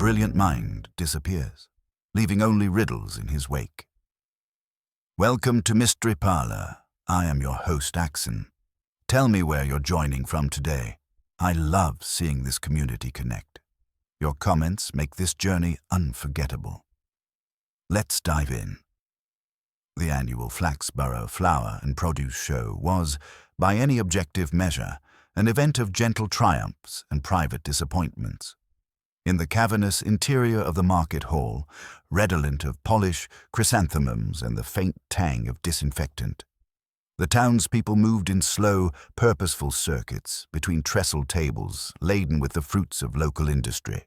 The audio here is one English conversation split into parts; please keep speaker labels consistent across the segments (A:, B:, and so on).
A: brilliant mind disappears, leaving only riddles in his wake. Welcome to Mystery Parlour. I am your host, Axon. Tell me where you're joining from today. I love seeing this community connect. Your comments make this journey unforgettable. Let's dive in. The annual Flaxborough Flower and Produce Show was, by any objective measure, an event of gentle triumphs and private disappointments. In the cavernous interior of the market hall, redolent of polish, chrysanthemums, and the faint tang of disinfectant, the townspeople moved in slow, purposeful circuits between trestle tables laden with the fruits of local industry.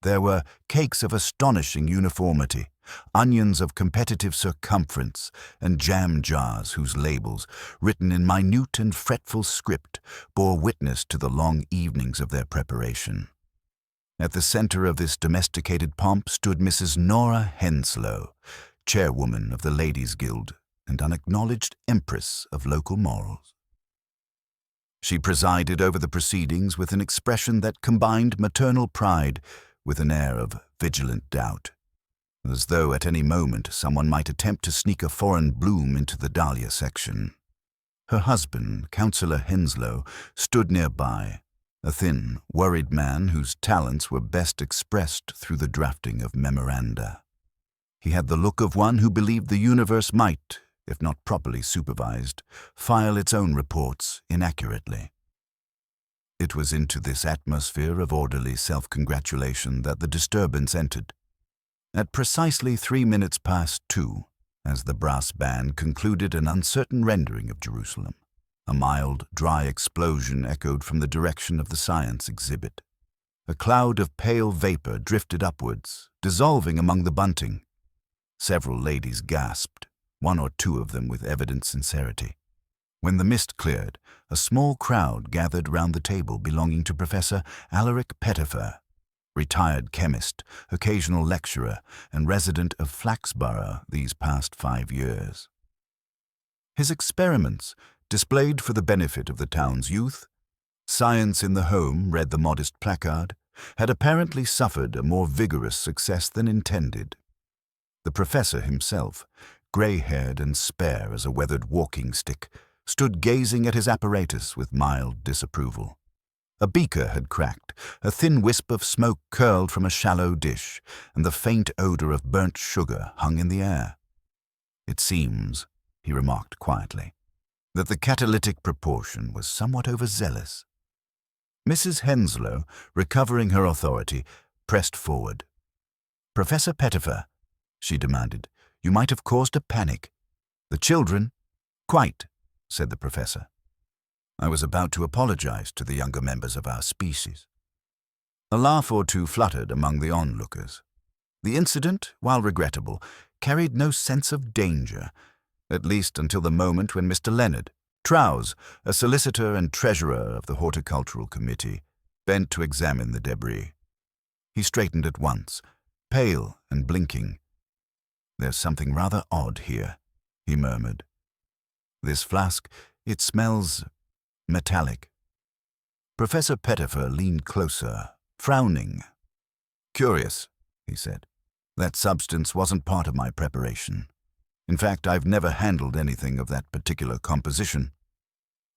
A: There were cakes of astonishing uniformity, onions of competitive circumference, and jam jars whose labels, written in minute and fretful script, bore witness to the long evenings of their preparation. At the center of this domesticated pomp stood Mrs. Nora Henslow, chairwoman of the Ladies' Guild and unacknowledged empress of local morals. She presided over the proceedings with an expression that combined maternal pride with an air of vigilant doubt, as though at any moment someone might attempt to sneak a foreign bloom into the dahlia section. Her husband, Councillor Henslow, stood nearby, a thin, worried man whose talents were best expressed through the drafting of memoranda. He had the look of one who believed the universe might, if not properly supervised, file its own reports inaccurately. It was into this atmosphere of orderly self-congratulation that the disturbance entered. At precisely 2:03, as the brass band concluded an uncertain rendering of Jerusalem, a mild, dry explosion echoed from the direction of the science exhibit. A cloud of pale vapor drifted upwards, dissolving among the bunting. Several ladies gasped, one or two of them with evident sincerity. When the mist cleared, a small crowd gathered round the table belonging to Professor Alaric Pettifer, retired chemist, occasional lecturer, and resident of Flaxborough these past 5 years. His experiments, displayed for the benefit of the town's youth, Science in the Home, read the modest placard, had apparently suffered a more vigorous success than intended. The professor himself, grey-haired and spare as a weathered walking stick, stood gazing at his apparatus with mild disapproval. A beaker had cracked, a thin wisp of smoke curled from a shallow dish, and the faint odour of burnt sugar hung in the air. "It seems," he remarked quietly, "that the catalytic proportion was somewhat overzealous." Mrs. Henslow, recovering her authority, pressed forward. "Professor Pettifer," she demanded, "you might have caused a panic. The children—" "Quite," said the professor. "I was about to apologize to the younger members of our species." A laugh or two fluttered among the onlookers. The incident, while regrettable, carried no sense of danger, at least until the moment when Mr. Leonard Trowse, a solicitor and treasurer of the Horticultural Committee, bent to examine the debris. He straightened at once, pale and blinking. "There's something rather odd here," he murmured. "This flask, it smells metallic." Professor Pettifer leaned closer, frowning. "Curious," he said. "That substance wasn't part of my preparation. In fact, I've never handled anything of that particular composition."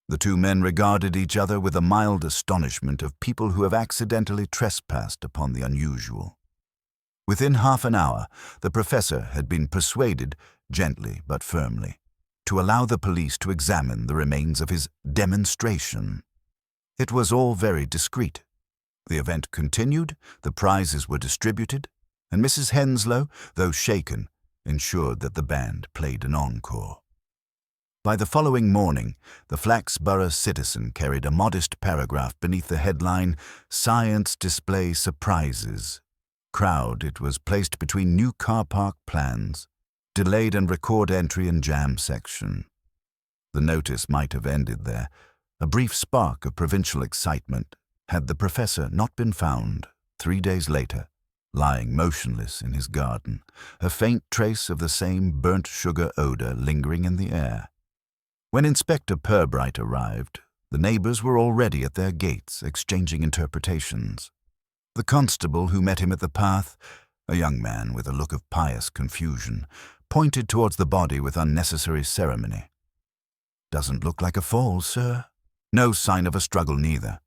A: The two men regarded each other with a mild astonishment of people who have accidentally trespassed upon the unusual. Within half an hour, the professor had been persuaded, gently but firmly, to allow the police to examine the remains of his demonstration. It was all very discreet. The event continued, the prizes were distributed, and Mrs. Henslow, though shaken, ensured that the band played an encore. By the following morning, the Flaxborough Citizen carried a modest paragraph beneath the headline, "Science Display Surprises." Crowd, it was placed between new car park plans, delayed and record entry and jam section. The notice might have ended there, a brief spark of provincial excitement, had the professor not been found, 3 days later, lying motionless in his garden, a faint trace of the same burnt sugar odour lingering in the air. When Inspector Purbright arrived, the neighbours were already at their gates exchanging interpretations. The constable who met him at the path, a young man with a look of pious confusion, pointed towards the body with unnecessary ceremony. "Doesn't look like a fall, sir. No sign of a struggle neither."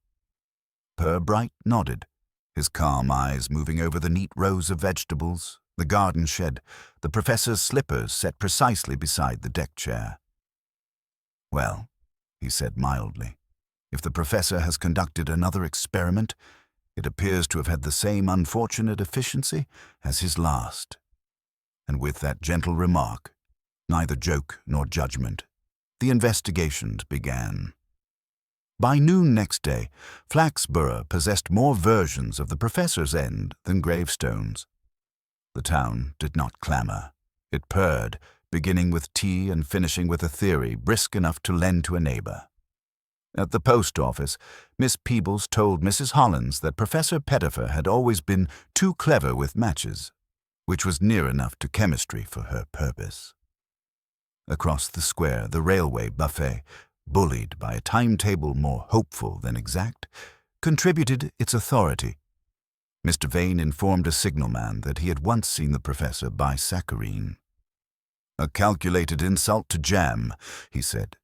A: Purbright nodded, his calm eyes moving over the neat rows of vegetables, the garden shed, the professor's slippers set precisely beside the deck chair. "Well," he said mildly, "if the professor has conducted another experiment, it appears to have had the same unfortunate efficiency as his last." And with that gentle remark, neither joke nor judgment, the investigations began. By noon next day, Flaxborough possessed more versions of the professor's end than gravestones. The town did not clamour. It purred, beginning with tea and finishing with a theory brisk enough to lend to a neighbour. At the post office, Miss Peebles told Mrs. Hollins that Professor Pettifer had always been too clever with matches, which was near enough to chemistry for her purpose. Across the square, the railway buffet, bullied by a timetable more hopeful than exact, contributed its authority. Mr. Vane informed a signalman that he had once seen the professor buy saccharine. "A calculated insult to jam," he said.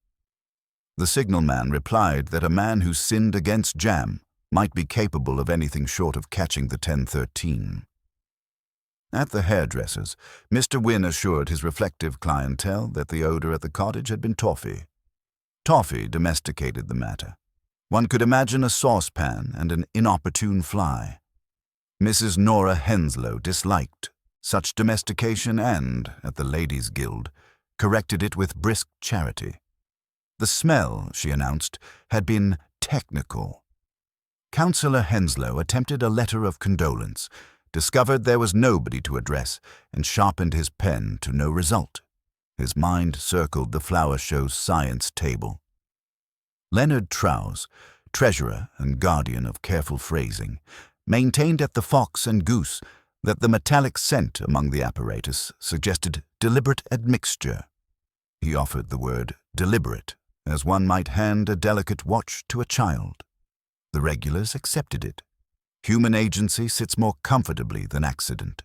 A: The signalman replied that a man who sinned against jam might be capable of anything short of catching the 10:13. At the hairdresser's, Mr. Wynne assured his reflective clientele that the odour at the cottage had been toffee. Toffee domesticated the matter. One could imagine a saucepan and an inopportune fly. Mrs. Nora Henslow disliked such domestication and, at the Ladies' Guild, corrected it with brisk charity. The smell, she announced, had been technical. Councillor Henslow attempted a letter of condolence, discovered there was nobody to address, and sharpened his pen to no result. His mind circled the flower show's science table. Leonard Trowse, treasurer and guardian of careful phrasing, maintained at the Fox and Goose that the metallic scent among the apparatus suggested deliberate admixture. He offered the word deliberate, as one might hand a delicate watch to a child. The regulars accepted it. Human agency sits more comfortably than accident.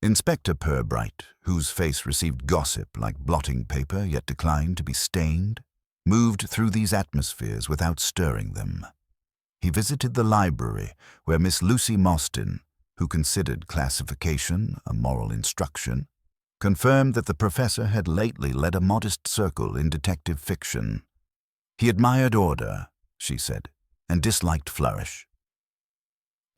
A: Inspector Purbright, whose face received gossip like blotting paper yet declined to be stained, moved through these atmospheres without stirring them. He visited the library where Miss Lucy Mostyn, who considered classification a moral instruction, confirmed that the professor had lately led a modest circle in detective fiction. He admired order, she said, and disliked flourish.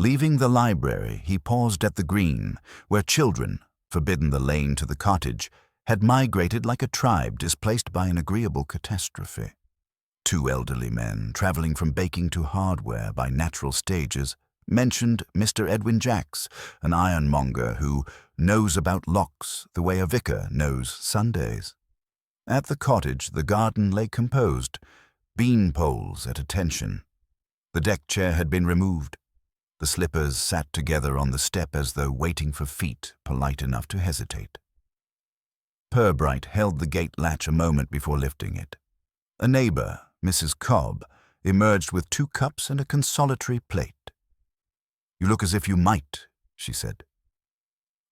A: Leaving the library, he paused at the green, where children, forbidden the lane to the cottage, had migrated like a tribe displaced by an agreeable catastrophe. Two elderly men, travelling from baking to hardware by natural stages, mentioned Mr. Edwin Jacks, an ironmonger who knows about locks the way a vicar knows Sundays. At the cottage, the garden lay composed, bean poles at attention. The deck chair had been removed. The slippers sat together on the step as though waiting for feet polite enough to hesitate. Purbright held the gate latch a moment before lifting it. A neighbour, Mrs. Cobb, emerged with 2 cups and a consolatory plate. "You look as if you might," she said.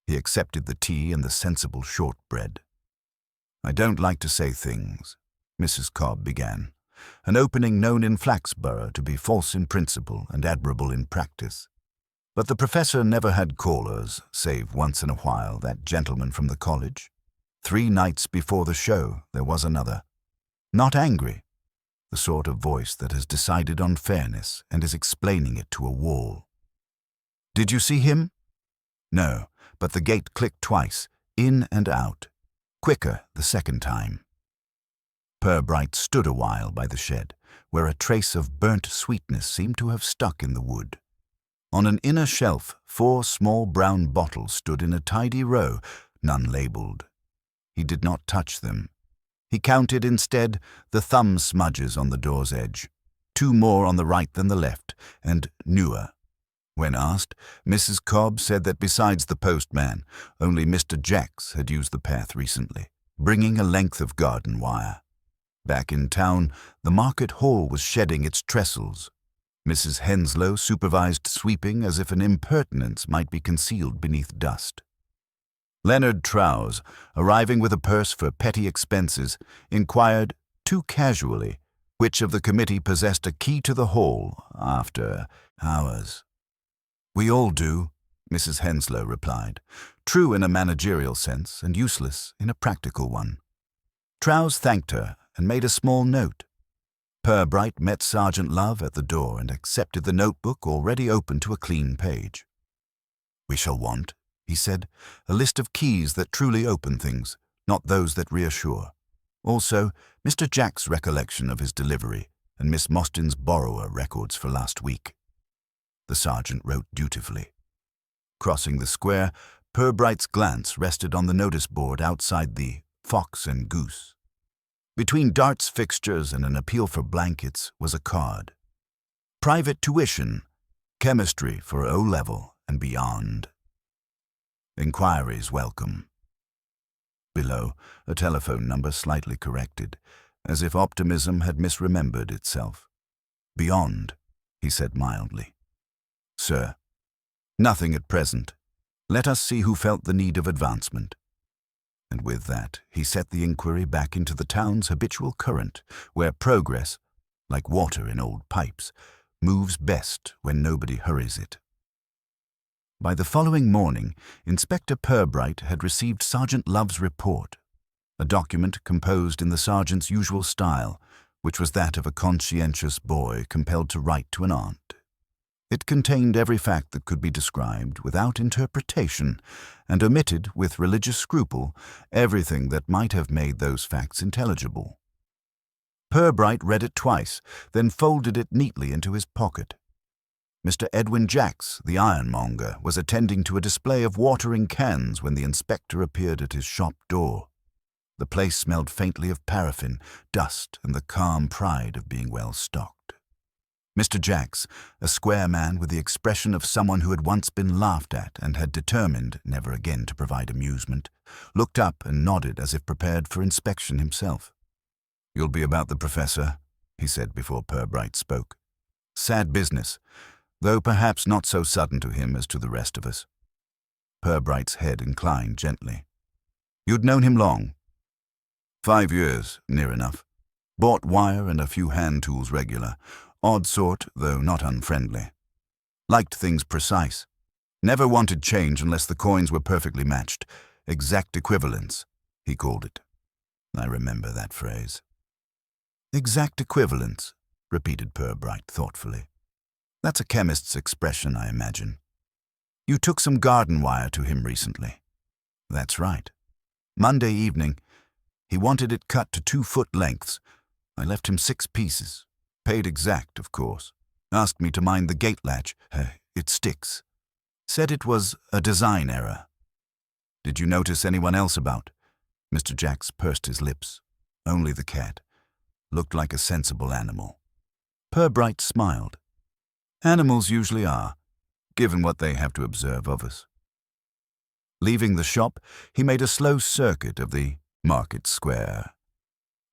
A: He accepted the tea and the sensible shortbread. "I don't like to say things," Mrs. Cobb began, an opening known in Flaxborough to be false in principle and admirable in practice. But the professor never had callers, save once in a while that gentleman from the college. 3 nights before the show there was another. Not angry, the sort of voice that has decided on fairness and is explaining it to a wall. "Did you see him?" "No, but the gate clicked twice, in and out. Quicker the second time." Purbright stood a while by the shed, where a trace of burnt sweetness seemed to have stuck in the wood. On an inner shelf, 4 small brown bottles stood in a tidy row, none labelled. He did not touch them. He counted instead the thumb smudges on the door's edge, 2 more on the right than the left, and newer. When asked, Mrs. Cobb said that besides the postman, only Mr. Jacks had used the path recently, bringing a length of garden wire. Back in town, the market hall was shedding its trestles. Mrs. Henslow supervised sweeping as if an impertinence might be concealed beneath dust. Leonard Trowse, arriving with a purse for petty expenses, inquired, too casually, which of the committee possessed a key to the hall after hours. "We all do," Mrs. Henslow replied, true in a managerial sense and useless in a practical one. Trowse thanked her and made a small note. Purbright met Sergeant Love at the door and accepted the notebook already open to a clean page. "We shall want," he said, "a list of keys that truly open things, not those that reassure. Also, Mr. Jack's recollection of his delivery and Miss Mostyn's borrower records for last week." The sergeant wrote dutifully. Crossing the square, Purbright's glance rested on the notice board outside the Fox and Goose. Between darts fixtures and an appeal for blankets was a card. "Private tuition, chemistry for O-level and beyond. Inquiries welcome." Below, a telephone number slightly corrected, as if optimism had misremembered itself. "Beyond," he said mildly. "Sir, nothing at present. Let us see who felt the need of advancement." And with that, he set the inquiry back into the town's habitual current, where progress, like water in old pipes, moves best when nobody hurries it. By the following morning, Inspector Purbright had received Sergeant Love's report, a document composed in the sergeant's usual style, which was that of a conscientious boy compelled to write to an aunt. It contained every fact that could be described without interpretation, and omitted, with religious scruple, everything that might have made those facts intelligible. Purbright read it twice, then folded it neatly into his pocket. Mr. Edwin Jacks, the ironmonger, was attending to a display of watering cans when the inspector appeared at his shop door. The place smelled faintly of paraffin, dust, and the calm pride of being well stocked. Mr. Jacks, a square man with the expression of someone who had once been laughed at and had determined never again to provide amusement, looked up and nodded as if prepared for inspection himself. "You'll be about the professor," he said before Purbright spoke. "Sad business, though perhaps not so sudden to him as to the rest of us." Purbright's head inclined gently. "You'd known him long?" "5 years, near enough. Bought wire and a few hand tools regular. Odd sort, though not unfriendly. Liked things precise. Never wanted change unless the coins were perfectly matched. Exact equivalence, he called it. I remember that phrase. Exact equivalence, repeated Purbright thoughtfully. That's a chemist's expression, I imagine. You took some garden wire to him recently. That's right. Monday evening. He wanted it cut to 2-foot lengths. I left him 6 pieces. Paid exact, of course. Asked me to mind the gate latch. It sticks. Said it was a design error. Did you notice anyone else about? Mr. Jacks pursed his lips. Only the cat. Looked like a sensible animal. Purbright smiled. Animals usually are, given what they have to observe of us. Leaving the shop, he made a slow circuit of the market square.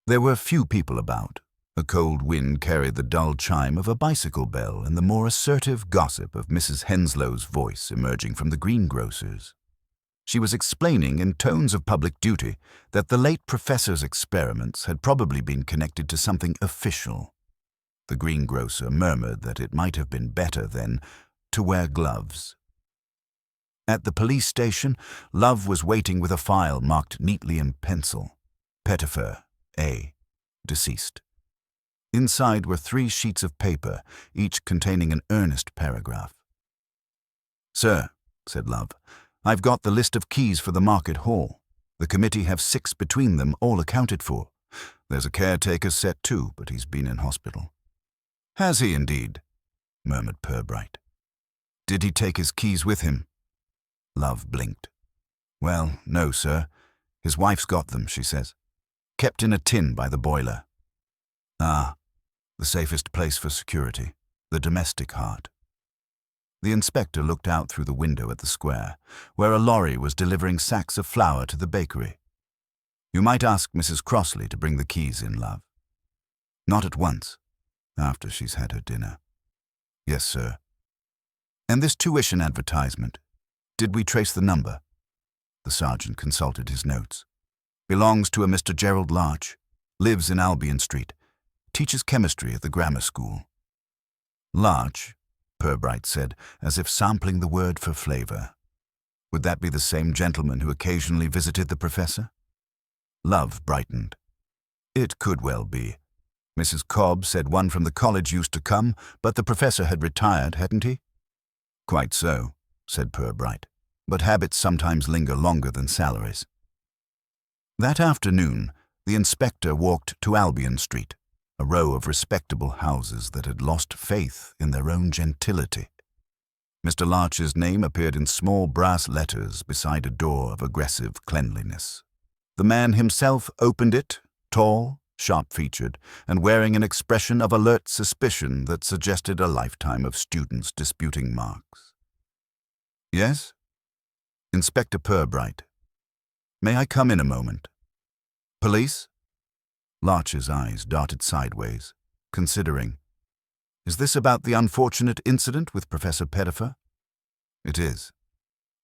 A: There were few people about. A cold wind carried the dull chime of a bicycle bell and the more assertive gossip of Mrs. Henslow's voice emerging from the greengrocer's. She was explaining in tones of public duty that the late professor's experiments had probably been connected to something official. The greengrocer murmured that it might have been better then to wear gloves. At the police station, Love was waiting with a file marked neatly in pencil. Pettifer, A. Deceased. Inside were 3 sheets of paper, each containing an earnest paragraph. Sir, said Love, I've got the list of keys for the market hall. The committee have 6 between them, all accounted for. There's a caretaker set too, but he's been in hospital. Has he indeed? Murmured Purbright. Did he take his keys with him? Love blinked. Well, no, sir. His wife's got them, she says. Kept in a tin by the boiler. Ah, the safest place for security, the domestic heart. The inspector looked out through the window at the square, where a lorry was delivering sacks of flour to the bakery. You might ask Mrs. Crossley to bring the keys in, Love. Not at once, after she's had her dinner. Yes, sir. And this tuition advertisement, did we trace the number? The sergeant consulted his notes. Belongs to a Mr. Gerald Larch. Lives in Albion Street. Teaches chemistry at the grammar school. Larch, Purbright said, as if sampling the word for flavor. Would that be the same gentleman who occasionally visited the professor? Love brightened. It could well be. Mrs. Cobb said one from the college used to come, but the professor had retired, hadn't he? Quite so, said Purbright, but habits sometimes linger longer than salaries. That afternoon, the inspector walked to Albion Street, a row of respectable houses that had lost faith in their own gentility. Mr. Larch's name appeared in small brass letters beside a door of aggressive cleanliness. The man himself opened it, tall, sharp-featured, and wearing an expression of alert suspicion that suggested a lifetime of students disputing marks. Yes? Inspector Purbright. May I come in a moment? Police? Larch's eyes darted sideways, considering. Is this about the unfortunate incident with Professor Pettifer? It is.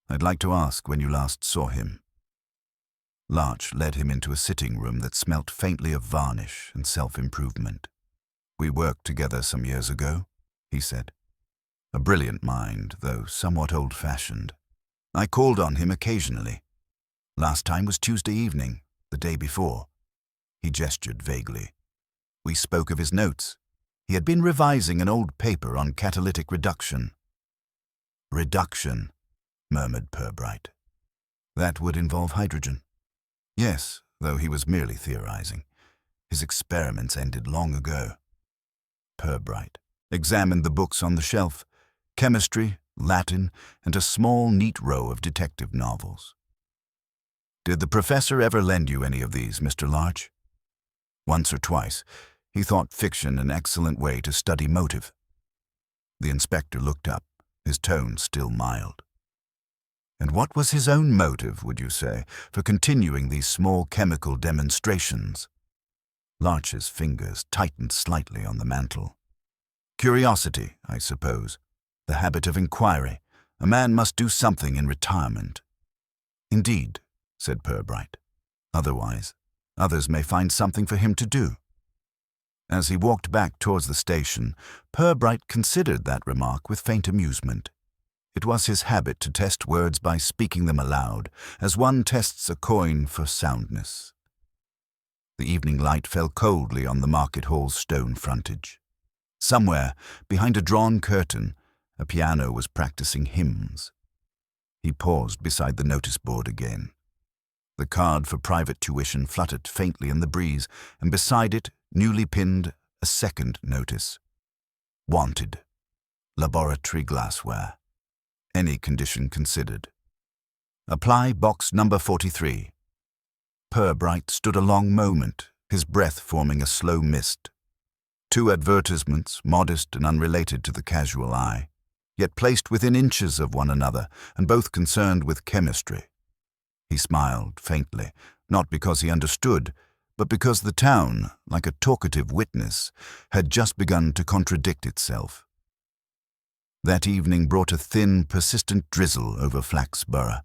A: I'd like to ask when you last saw him. Larch led him into a sitting room that smelt faintly of varnish and self-improvement. We worked together some years ago, he said. A brilliant mind, though somewhat old-fashioned. I called on him occasionally. Last time was Tuesday evening, the day before. He gestured vaguely. We spoke of his notes. He had been revising an old paper on catalytic reduction. Reduction, murmured Purbright. That would involve hydrogen. Yes, though he was merely theorizing. His experiments ended long ago. Purbright examined the books on the shelf, chemistry, Latin, and a small, neat row of detective novels. Did the professor ever lend you any of these, Mr. Larch? Once or twice. He thought fiction an excellent way to study motive. The inspector looked up, his tone still mild. And what was his own motive, would you say, for continuing these small chemical demonstrations? Larch's fingers tightened slightly on the mantel. Curiosity, I suppose. The habit of inquiry. A man must do something in retirement. Indeed, said Purbright. Otherwise, others may find something for him to do. As he walked back towards the station, Purbright considered that remark with faint amusement. It was his habit to test words by speaking them aloud, as one tests a coin for soundness. The evening light fell coldly on the market hall's stone frontage. Somewhere, behind a drawn curtain, a piano was practicing hymns. He paused beside the notice board again. The card for private tuition fluttered faintly in the breeze, and beside it, newly pinned, a second notice. Wanted. Laboratory glassware. Any condition considered. Apply box number 43. Purbright stood a long moment, his breath forming a slow mist. Two advertisements, modest and unrelated to the casual eye, yet placed within inches of one another, and both concerned with chemistry. He smiled faintly, not because he understood, but because the town, like a talkative witness, had just begun to contradict itself. That evening brought a thin, persistent drizzle over Flaxborough,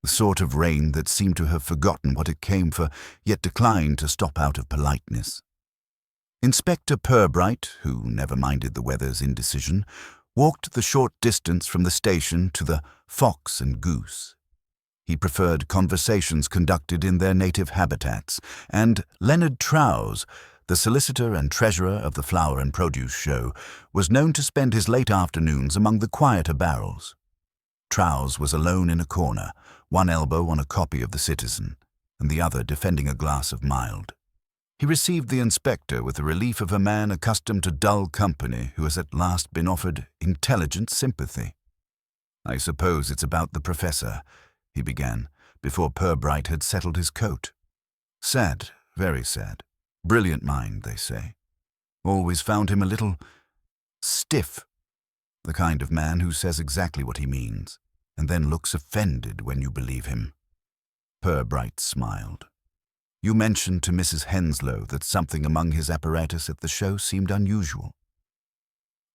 A: the sort of rain that seemed to have forgotten what it came for, yet declined to stop out of politeness. Inspector Purbright, who never minded the weather's indecision, walked the short distance from the station to the Fox and Goose. He preferred conversations conducted in their native habitats, and Leonard Trowse, the solicitor and treasurer of the Flower and Produce Show, was known to spend his late afternoons among the quieter barrels. Trowse was alone in a corner, one elbow on a copy of The Citizen, and the other defending a glass of mild. He received the inspector with the relief of a man accustomed to dull company who has at last been offered intelligent sympathy. I suppose it's about the professor, he began, before Purbright had settled his coat. Sad, very sad. Brilliant mind, they say. Always found him a little stiff. The kind of man who says exactly what he means, and then looks offended when you believe him. Purbright smiled. You mentioned to Mrs. Henslow that something among his apparatus at the show seemed unusual.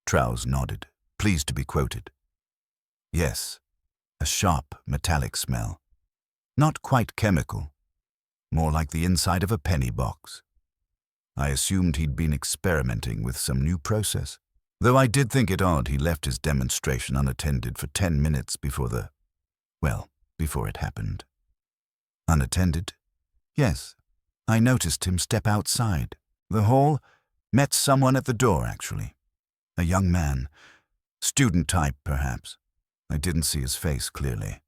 A: Trowse nodded, pleased to be quoted. Yes, a sharp, metallic smell. Not quite chemical, more like the inside of a penny box. I assumed he'd been experimenting with some new process, though I did think it odd he left his demonstration unattended for 10 minutes before before it happened. Unattended? Yes, I noticed him step outside the hall, met someone at the door, actually. A young man, student type, perhaps. I didn't see his face clearly.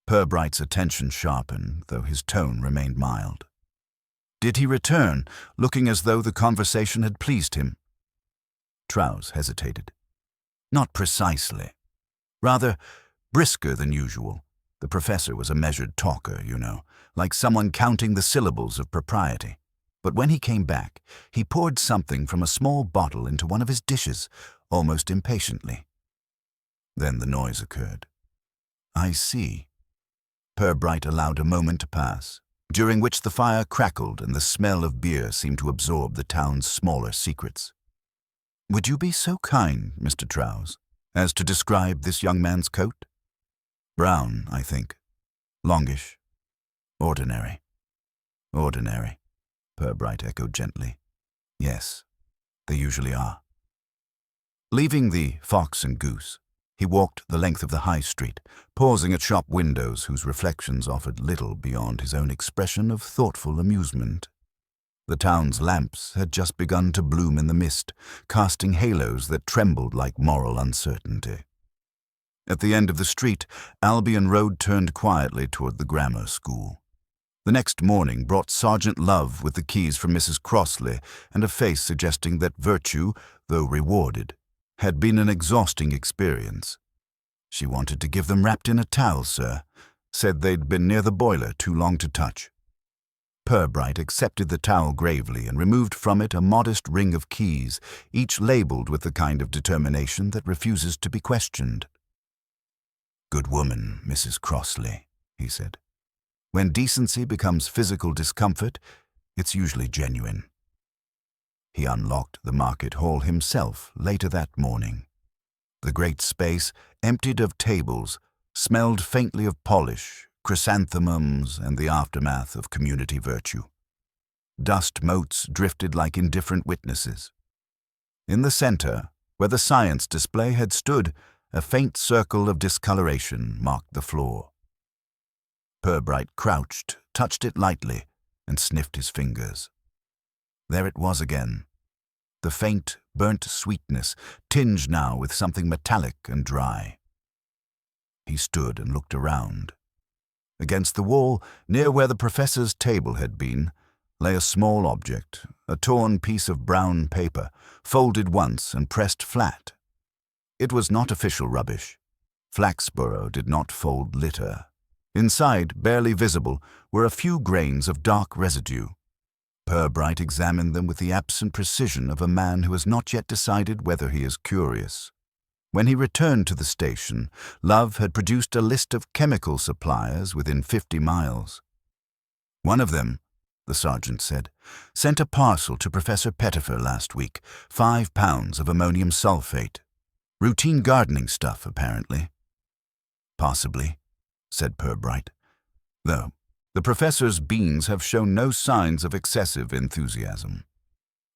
A: Purbright's attention sharpened, though his tone remained mild. Did he return, looking as though the conversation had pleased him? Trowse hesitated. Not precisely. Rather brisker than usual. The professor was a measured talker, you know, like someone counting the syllables of propriety. But when he came back, he poured something from a small bottle into one of his dishes, almost impatiently. Then the noise occurred. I see. Purbright allowed a moment to pass, during which the fire crackled and the smell of beer seemed to absorb the town's smaller secrets. Would you be so kind, Mr. Trowse, as to describe this young man's coat? Brown, I think. Longish. Ordinary. Ordinary, Purbright echoed gently. Yes, they usually are. Leaving the Fox and Goose, he walked the length of the high street, pausing at shop windows whose reflections offered little beyond his own expression of thoughtful amusement. The town's lamps had just begun to bloom in the mist, casting halos that trembled like moral uncertainty. At the end of the street, Albion Road turned quietly toward the grammar school. The next morning brought Sergeant Love with the keys from Mrs. Crossley and a face suggesting that virtue, though rewarded, had been an exhausting experience. She wanted to give them wrapped in a towel, sir, said they'd been near the boiler too long to touch. Purbright accepted the towel gravely and removed from it a modest ring of keys, each labeled with the kind of determination that refuses to be questioned. Good woman, Mrs. Crossley, he said. When decency becomes physical discomfort, it's usually genuine. He unlocked the market hall himself later that morning. The great space, emptied of tables, smelled faintly of polish, chrysanthemums, and the aftermath of community virtue. Dust motes drifted like indifferent witnesses. In the center, where the science display had stood, a faint circle of discoloration marked the floor. Purbright crouched, touched it lightly, and sniffed his fingers. There it was again. The faint, burnt sweetness, tinged now with something metallic and dry. He stood and looked around. Against the wall, near where the professor's table had been, lay a small object, a torn piece of brown paper, folded once and pressed flat. It was not official rubbish. Flaxborough did not fold litter. Inside, barely visible, were a few grains of dark residue. Purbright examined them with the absent precision of a man who has not yet decided whether he is curious. When he returned to the station, Love had produced a list of chemical suppliers within 50 miles. One of them, the sergeant said, sent a parcel to Professor Pettifer last week, 5 pounds of ammonium sulfate. Routine gardening stuff, apparently. Possibly, said Purbright. Though, the professor's beans have shown no signs of excessive enthusiasm.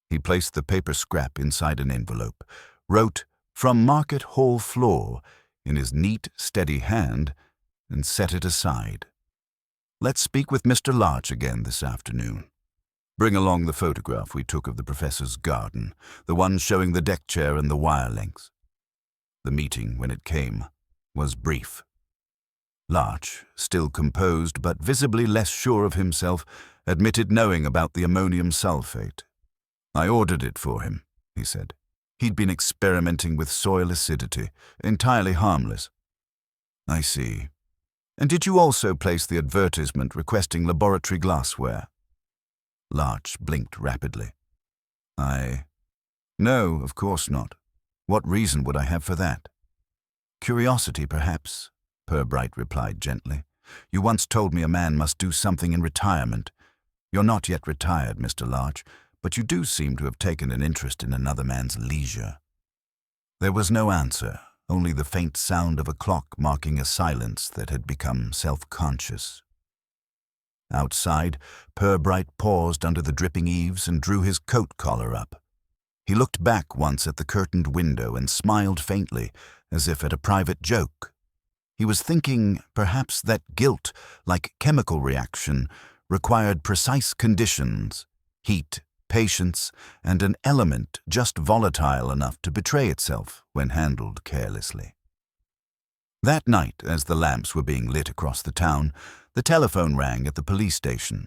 A: He placed the paper scrap inside an envelope, wrote, "From Market Hall Floor," in his neat, steady hand, and set it aside. Let's speak with Mr. Larch again this afternoon. Bring along the photograph we took of the professor's garden, the one showing the deck chair and the wire lengths. The meeting, when it came, was brief. Larch, still composed but visibly less sure of himself, admitted knowing about the ammonium sulfate. I ordered it for him, he said. He'd been experimenting with soil acidity, entirely harmless. I see. And did you also place the advertisement requesting laboratory glassware? Larch blinked rapidly. No, of course not. What reason would I have for that? Curiosity, perhaps, Purbright replied gently. You once told me a man must do something in retirement. You're not yet retired, Mr. Larch, but you do seem to have taken an interest in another man's leisure. There was no answer, only the faint sound of a clock marking a silence that had become self-conscious. Outside, Purbright paused under the dripping eaves and drew his coat collar up. He looked back once at the curtained window and smiled faintly, as if at a private joke. He was thinking, perhaps, that guilt, like chemical reaction, required precise conditions, heat, patience, and an element just volatile enough to betray itself when handled carelessly. That night, as the lamps were being lit across the town, the telephone rang at the police station.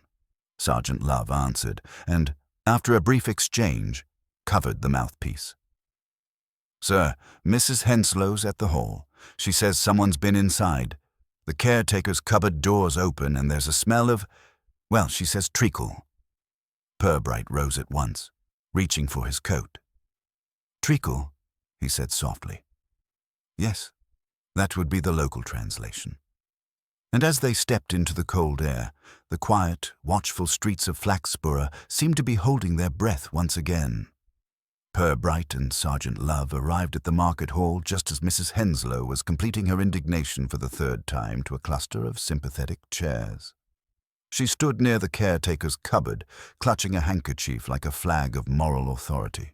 A: Sergeant Love answered, and, after a brief exchange, covered the mouthpiece. "Sir, Mrs. Henslow's at the hall. She says someone's been inside. The caretaker's cupboard door's open and there's a smell of, well, she says treacle." Purbright rose at once, reaching for his coat. "Treacle," he said softly. "Yes, that would be the local translation." And as they stepped into the cold air, the quiet, watchful streets of Flaxborough seemed to be holding their breath once again. Purbright and Sergeant Love arrived at the market hall just as Mrs. Henslow was completing her indignation for the third time to a cluster of sympathetic chairs. She stood near the caretaker's cupboard, clutching a handkerchief like a flag of moral authority.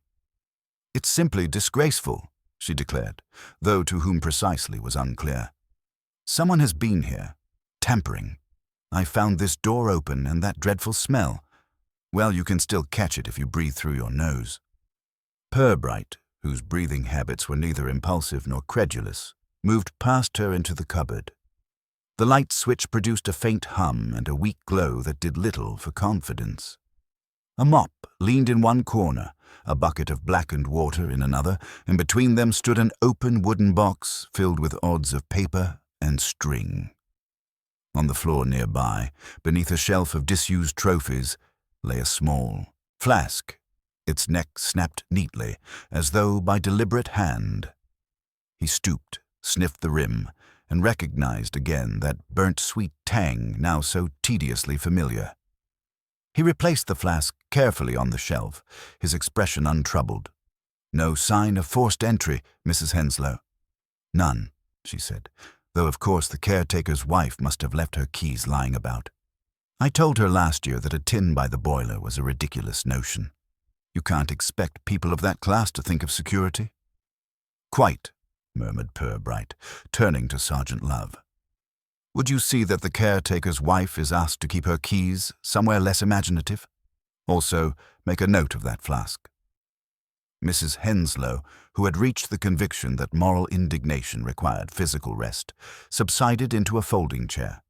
A: "It's simply disgraceful," she declared, though to whom precisely was unclear. "Someone has been here, tampering. I found this door open and that dreadful smell. Well, you can still catch it if you breathe through your nose." Purbright, whose breathing habits were neither impulsive nor credulous, moved past her into the cupboard. The light switch produced a faint hum and a weak glow that did little for confidence. A mop leaned in one corner, a bucket of blackened water in another, and between them stood an open wooden box filled with odds of paper and string. On the floor nearby, beneath a shelf of disused trophies, lay a small flask, its neck snapped neatly, as though by deliberate hand. He stooped, sniffed the rim, and recognized again that burnt sweet tang now so tediously familiar. He replaced the flask carefully on the shelf, his expression untroubled. "No sign of forced entry, Mrs. Henslow." "None," she said, "though of course the caretaker's wife must have left her keys lying about. I told her last year that a tin by the boiler was a ridiculous notion. You can't expect people of that class to think of security." "Quite," murmured Purbright, turning to Sergeant Love. "Would you see that the caretaker's wife is asked to keep her keys somewhere less imaginative? Also, make a note of that flask." Mrs. Henslow, who had reached the conviction that moral indignation required physical rest, subsided into a folding chair.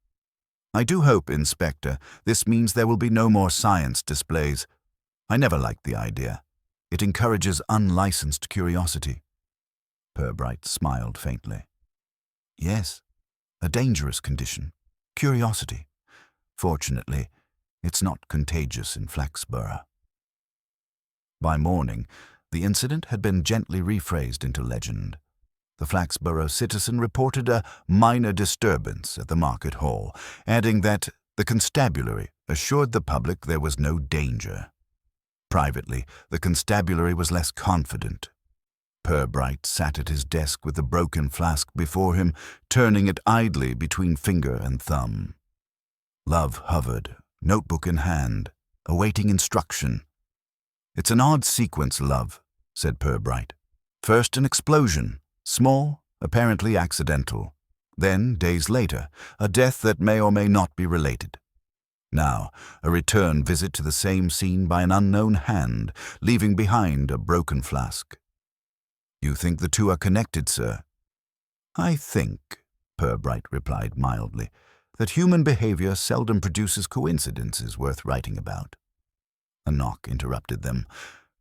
A: "I do hope, Inspector, this means there will be no more science displays. I never liked the idea. It encourages unlicensed curiosity." Purbright smiled faintly. "Yes, a dangerous condition. Curiosity. Fortunately, it's not contagious in Flaxborough." By morning, the incident had been gently rephrased into legend. The Flaxborough Citizen reported a minor disturbance at the market hall, adding that the constabulary assured the public there was no danger. Privately, the constabulary was less confident. Purbright sat at his desk with the broken flask before him, turning it idly between finger and thumb. Love hovered, notebook in hand, awaiting instruction. "It's an odd sequence, Love," said Purbright. "First an explosion, small, apparently accidental. Then, days later, a death that may or may not be related. Now, a return visit to the same scene by an unknown hand, leaving behind a broken flask. You think the two are connected, sir?" "I think," Purbright replied mildly, "that human behavior seldom produces coincidences worth writing about." A knock interrupted them.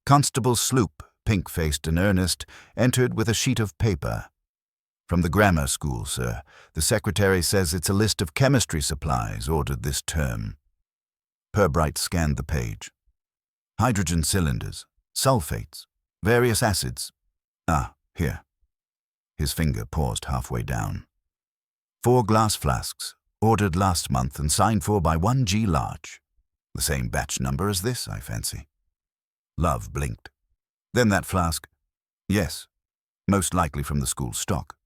A: Constable Sloop, pink-faced and earnest, entered with a sheet of paper. "From the grammar school, sir. The secretary says it's a list of chemistry supplies ordered this term." Purbright scanned the page. "Hydrogen cylinders, sulfates, various acids. Ah, here." His finger paused halfway down. 4 glass flasks, ordered last month and signed for by 1G Larch. The same batch number as this, I fancy." Love blinked. "Then that flask?" "Yes. most likely from the school stock,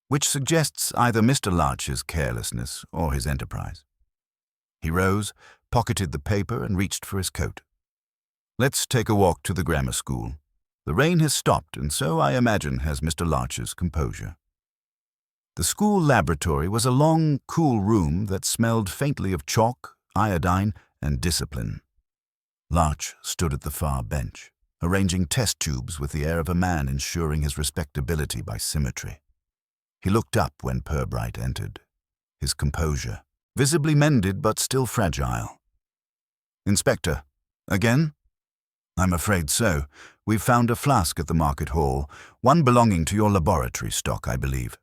A: which suggests either Mr. Larch's carelessness or his enterprise. He rose, pocketed the paper, and reached for his coat. "Let's take a walk to the grammar school. The rain has stopped, and so, I imagine, has Mr. Larch's composure." The school laboratory was a long, cool room that smelled faintly of chalk, iodine, and discipline. Larch stood at the far bench, arranging test tubes with the air of a man ensuring his respectability by symmetry. He looked up when Purbright entered, his composure visibly mended but still fragile. "Inspector, again?" "I'm afraid so. We've found a flask at the market hall, one belonging to your laboratory stock, I believe."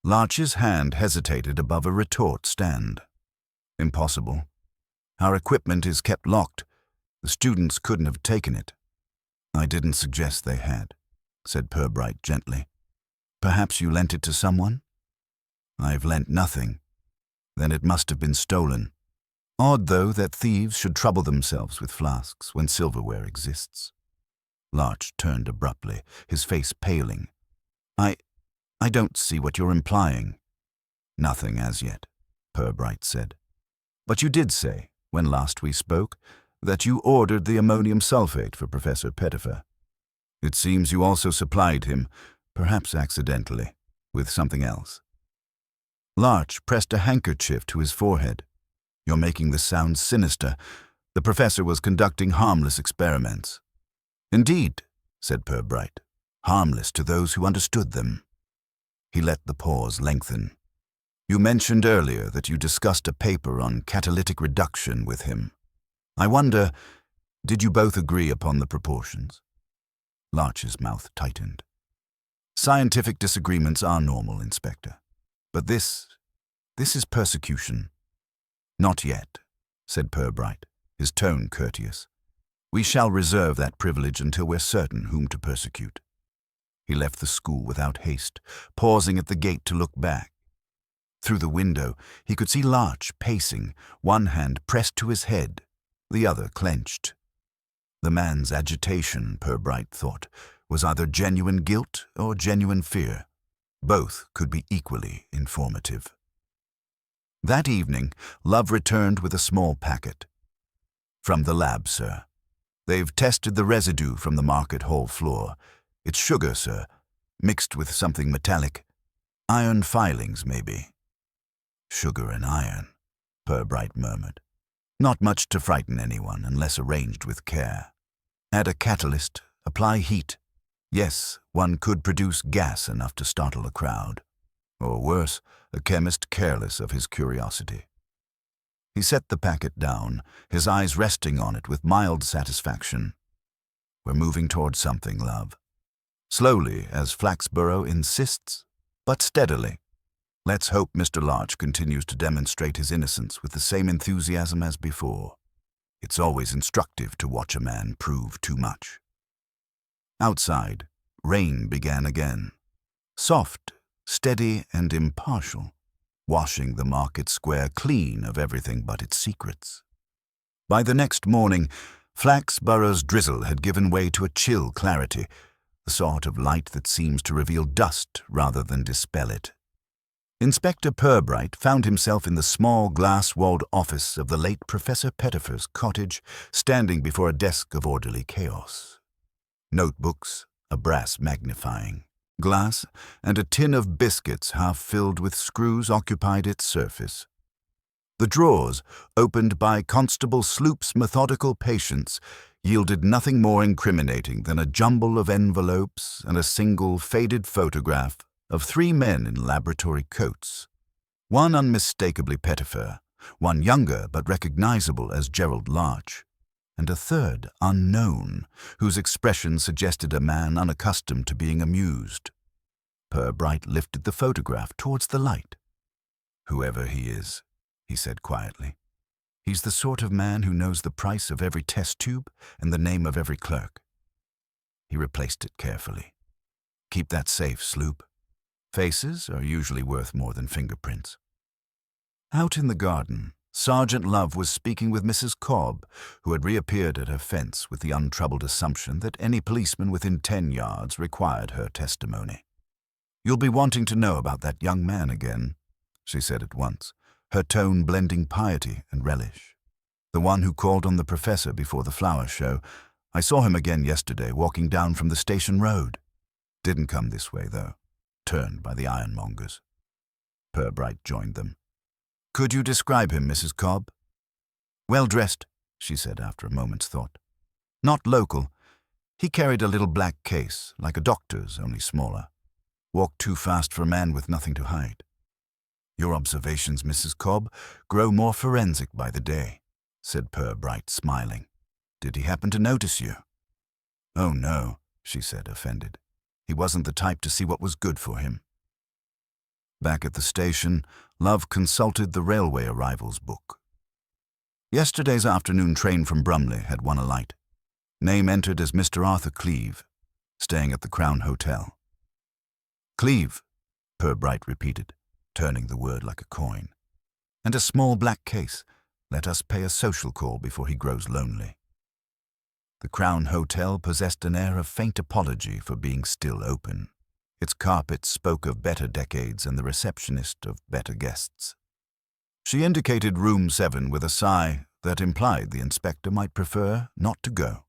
A: Larch's hand hesitated above a retort stand. "Impossible. Our equipment is kept locked. The students couldn't have taken it." "I didn't suggest they had," said Purbright gently. "Perhaps you lent it to someone?" "I've lent nothing. Then it must have been stolen. Odd, though, that thieves should trouble themselves with flasks when silverware exists." Larch turned abruptly, his face paling. I don't see what you're implying." "Nothing as yet," Purbright said. "But you did say, when last we spoke, that you ordered the ammonium sulfate for Professor Pettifer. It seems you also supplied him, perhaps accidentally, with something else." Larch pressed a handkerchief to his forehead. "You're making this sound sinister. The professor was conducting harmless experiments." "Indeed," said Purbright, "harmless to those who understood them." He let the pause lengthen. "You mentioned earlier that you discussed a paper on catalytic reduction with him. I wonder, did you both agree upon the proportions?" Larch's mouth tightened. "Scientific disagreements are normal, Inspector. But this is persecution." "Not yet," said Purbright, his tone courteous. "We shall reserve that privilege until we're certain whom to persecute." He left the school without haste, pausing at the gate to look back. Through the window, he could see Larch pacing, one hand pressed to his head, the other clenched. The man's agitation, Purbright thought, was either genuine guilt or genuine fear. Both could be equally informative. That evening, Love returned with a small packet. "From the lab, sir. They've tested the residue from the market hall floor. It's sugar, sir, mixed with something metallic. Iron filings, maybe." "Sugar and iron," Purbright murmured. "Not much to frighten anyone unless arranged with care. Add a catalyst, apply heat. Yes, one could produce gas enough to startle a crowd. Or worse, a chemist careless of his curiosity." He set the packet down, his eyes resting on it with mild satisfaction. "We're moving toward something, Love. Slowly, as Flaxborough insists, but steadily. Let's hope Mr. Larch continues to demonstrate his innocence with the same enthusiasm as before. It's always instructive to watch a man prove too much." Outside, rain began again. Soft, steady, and impartial, washing the market square clean of everything but its secrets. By the next morning, Flaxborough's drizzle had given way to a chill clarity, the sort of light that seems to reveal dust rather than dispel it. Inspector Purbright found himself in the small glass-walled office of the late Professor Pettifer's cottage, standing before a desk of orderly chaos. Notebooks, a brass magnifying glass, and a tin of biscuits half filled with screws occupied its surface. The drawers, opened by Constable Sloop's methodical patience, yielded nothing more incriminating than a jumble of envelopes and a single faded photograph of 3 men in laboratory coats. One unmistakably Pettifer, one younger but recognizable as Gerald Larch, and a third unknown, whose expression suggested a man unaccustomed to being amused. Purbright lifted the photograph towards the light. "Whoever he is," he said quietly, "he's the sort of man who knows the price of every test tube and the name of every clerk." He replaced it carefully. "Keep that safe, Sloop. Faces are usually worth more than fingerprints." Out in the garden, Sergeant Love was speaking with Mrs. Cobb, who had reappeared at her fence with the untroubled assumption that any policeman within 10 yards required her testimony. "You'll be wanting to know about that young man again," she said at once, her tone blending piety and relish. "The one who called on the professor before the flower show. I saw him again yesterday walking down from the station road. Didn't come this way, though. Turned by the ironmongers." Purbright joined them. "Could you describe him, Mrs. Cobb?" "Well-dressed," she said after a moment's thought. "Not local. He carried a little black case, like a doctor's, only smaller. Walked too fast for a man with nothing to hide." "Your observations, Mrs. Cobb, grow more forensic by the day," said Purbright, smiling. "Did he happen to notice you?" "Oh, no," she said, offended. "He wasn't the type to see what was good for him." Back at the station, Love consulted the railway arrivals book. Yesterday's afternoon train from Brumley had one alight. Name entered as Mr. Arthur Cleeve, staying at the Crown Hotel. "Cleeve," Purbright repeated, turning the word like a coin. "And a small black case. Let us pay a social call before he grows lonely." The Crown Hotel possessed an air of faint apology for being still open. Its carpet spoke of better decades and the receptionist of better guests. She indicated room 7 with a sigh that implied the inspector might prefer not to go.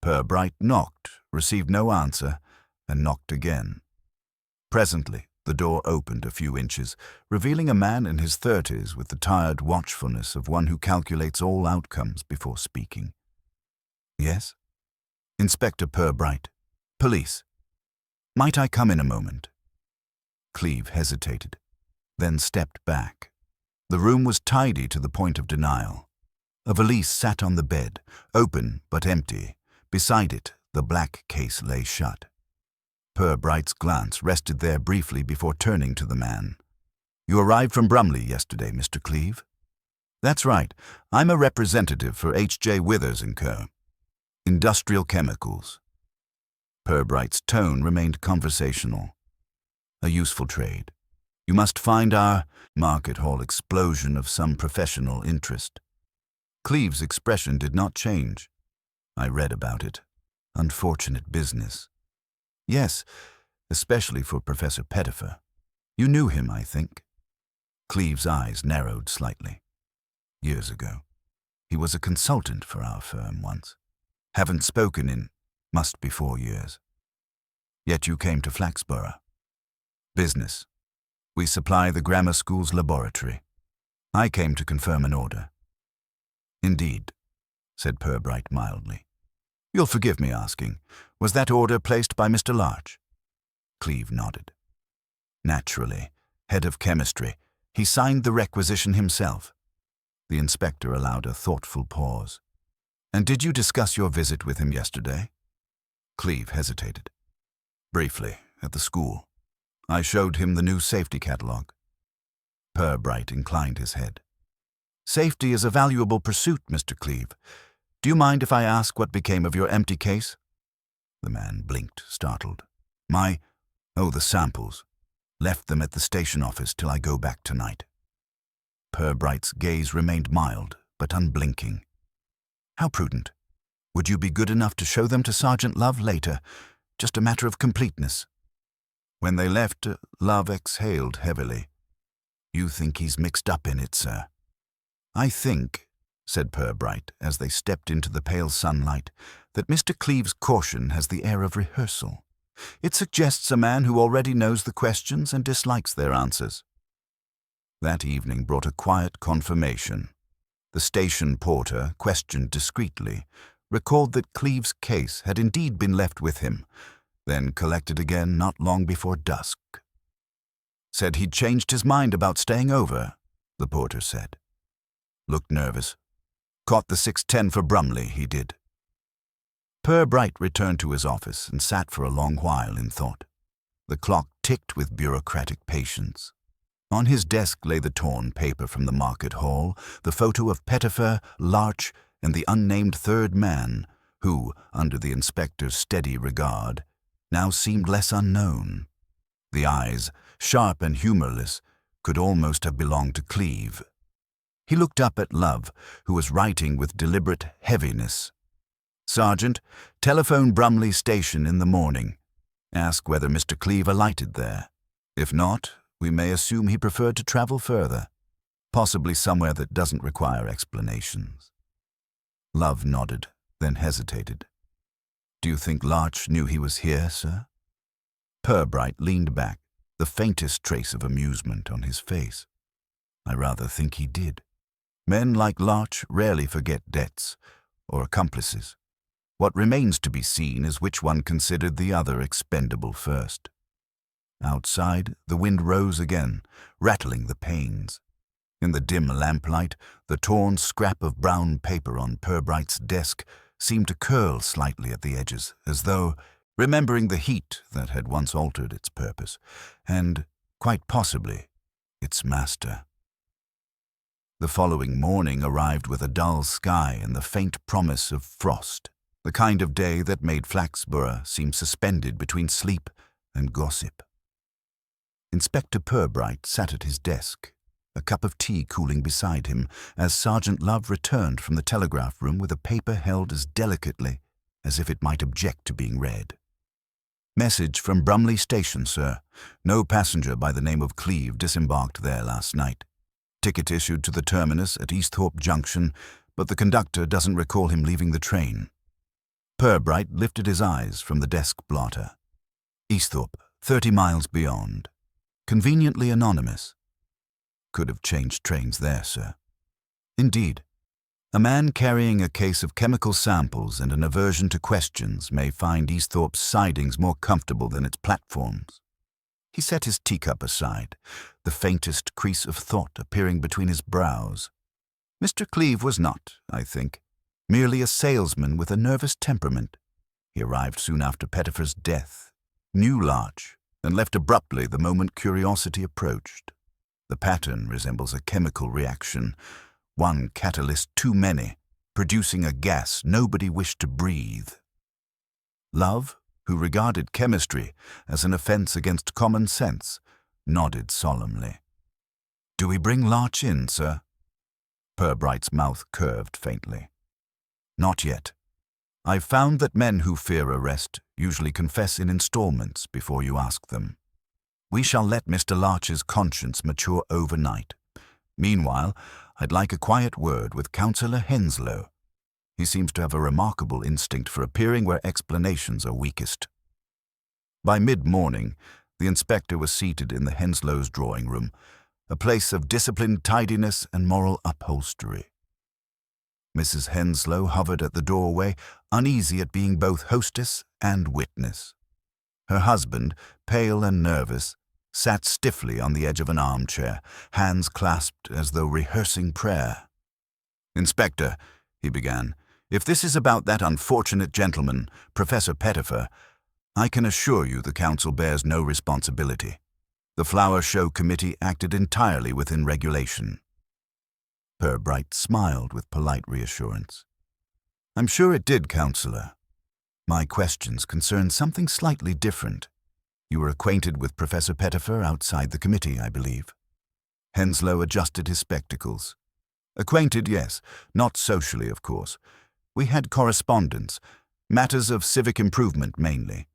A: Purbright knocked, received no answer, and knocked again. Presently, the door opened a few inches, revealing a man in his 30s with the tired watchfulness of one who calculates all outcomes before speaking. "Yes?" "Inspector Purbright. Police. Might I come in a moment?" Cleeve hesitated, then stepped back. The room was tidy to the point of denial. A valise sat on the bed, open but empty. Beside it, the black case lay shut. Purbright's glance rested there briefly before turning to the man. "You arrived from Brumley yesterday, Mr. Cleeve?" "That's right. I'm a representative for H.J. Withers & Co. Industrial Chemicals." Purbright's tone remained conversational. "A useful trade. You must find our market hall explosion of some professional interest." Cleeve's expression did not change. "I read about it. Unfortunate business." "Yes, especially for Professor Pettifer. You knew him, I think." Cleeve's eyes narrowed slightly. "Years ago. He was a consultant for our firm once. Haven't spoken in, must be 4 years. Yet you came to Flaxborough." "Business. We supply the grammar school's laboratory. I came to confirm an order." "Indeed," said Purbright mildly. "You'll forgive me asking, was that order placed by Mr. Larch?" Cleeve nodded. "Naturally, head of chemistry, he signed the requisition himself." The inspector allowed a thoughtful pause. "And did you discuss your visit with him yesterday?" Cleeve hesitated. "Briefly, at the school. I showed him the new safety catalogue." Purbright inclined his head. "Safety is a valuable pursuit, Mr. Cleeve. Do you mind if I ask what became of your empty case?" The man blinked, startled. Oh, the samples. Left them at the station office till I go back tonight." Purbright's gaze remained mild, but unblinking. "How prudent. Would you be good enough to show them to Sergeant Love later? Just a matter of completeness." When they left, Love exhaled heavily. "You think he's mixed up in it, sir?" "I think," said Purbright as they stepped into the pale sunlight, "that Mr. Cleeve's caution has the air of rehearsal. It suggests a man who already knows the questions and dislikes their answers." That evening brought a quiet confirmation. The station porter, questioned discreetly, recalled that Cleeve's case had indeed been left with him, then collected again not long before dusk. "Said he'd changed his mind about staying over," the porter said. "Looked nervous. Caught the 6:10 for Brumley, he did." Purbright returned to his office and sat for a long while in thought. The clock ticked with bureaucratic patience. On his desk lay the torn paper from the market hall, the photo of Pettifer, Larch, and the unnamed third man, who, under the inspector's steady regard, now seemed less unknown. The eyes, sharp and humorless, could almost have belonged to Cleeve. He looked up at Love, who was writing with deliberate heaviness. "Sergeant, telephone Brumley Station in the morning. Ask whether Mr. Cleeve alighted there. If not, we may assume he preferred to travel further, possibly somewhere that doesn't require explanations." Love nodded, then hesitated. "Do you think Larch knew he was here, sir?" Purbright leaned back, the faintest trace of amusement on his face. "I rather think he did. Men like Larch rarely forget debts or accomplices. What remains to be seen is which one considered the other expendable first." Outside, the wind rose again, rattling the panes. In the dim lamplight, the torn scrap of brown paper on Purbright's desk seemed to curl slightly at the edges, as though remembering the heat that had once altered its purpose, and, quite possibly, its master. The following morning arrived with a dull sky and the faint promise of frost, the kind of day that made Flaxborough seem suspended between sleep and gossip. Inspector Purbright sat at his desk, a cup of tea cooling beside him, as Sergeant Love returned from the telegraph room with a paper held as delicately as if it might object to being read. "Message from Brumley Station, sir. No passenger by the name of Cleeve disembarked there last night. Ticket issued to the terminus at Easthorpe Junction, but the conductor doesn't recall him leaving the train." Purbright lifted his eyes from the desk blotter. "Easthorpe, 30 miles beyond. Conveniently anonymous. Could have changed trains there, sir." "Indeed. A man carrying a case of chemical samples and an aversion to questions may find Easthorpe's sidings more comfortable than its platforms." He set his teacup aside, the faintest crease of thought appearing between his brows. "Mr. Cleeve was not, I think, merely a salesman with a nervous temperament. He arrived soon after Pettifer's death, knew Larch, and left abruptly the moment curiosity approached. The pattern resembles a chemical reaction, one catalyst too many, producing a gas nobody wished to breathe." Love, who regarded chemistry as an offense against common sense, nodded solemnly. "Do we bring Larch in, sir?" Purbright's mouth curved faintly. "Not yet. I've found that men who fear arrest usually confess in installments before you ask them. We shall let Mr. Larch's conscience mature overnight. Meanwhile, I'd like a quiet word with Councillor Henslow. He seems to have a remarkable instinct for appearing where explanations are weakest." By mid-morning, the inspector was seated in the Henslows' drawing room, a place of disciplined tidiness and moral upholstery. Mrs. Henslow hovered at the doorway, uneasy at being both hostess and witness. Her husband, pale and nervous, sat stiffly on the edge of an armchair, hands clasped as though rehearsing prayer. "Inspector," he began, "if this is about that unfortunate gentleman, Professor Pettifer, I can assure you the council bears no responsibility. The Flower Show Committee acted entirely within regulation." Purbright smiled with polite reassurance. "I'm sure it did, Councillor. My questions concern something slightly different. You were acquainted with Professor Pettifer outside the committee, I believe." Henslow adjusted his spectacles. "Acquainted, yes. Not socially, of course. We had correspondence, matters of civic improvement mainly.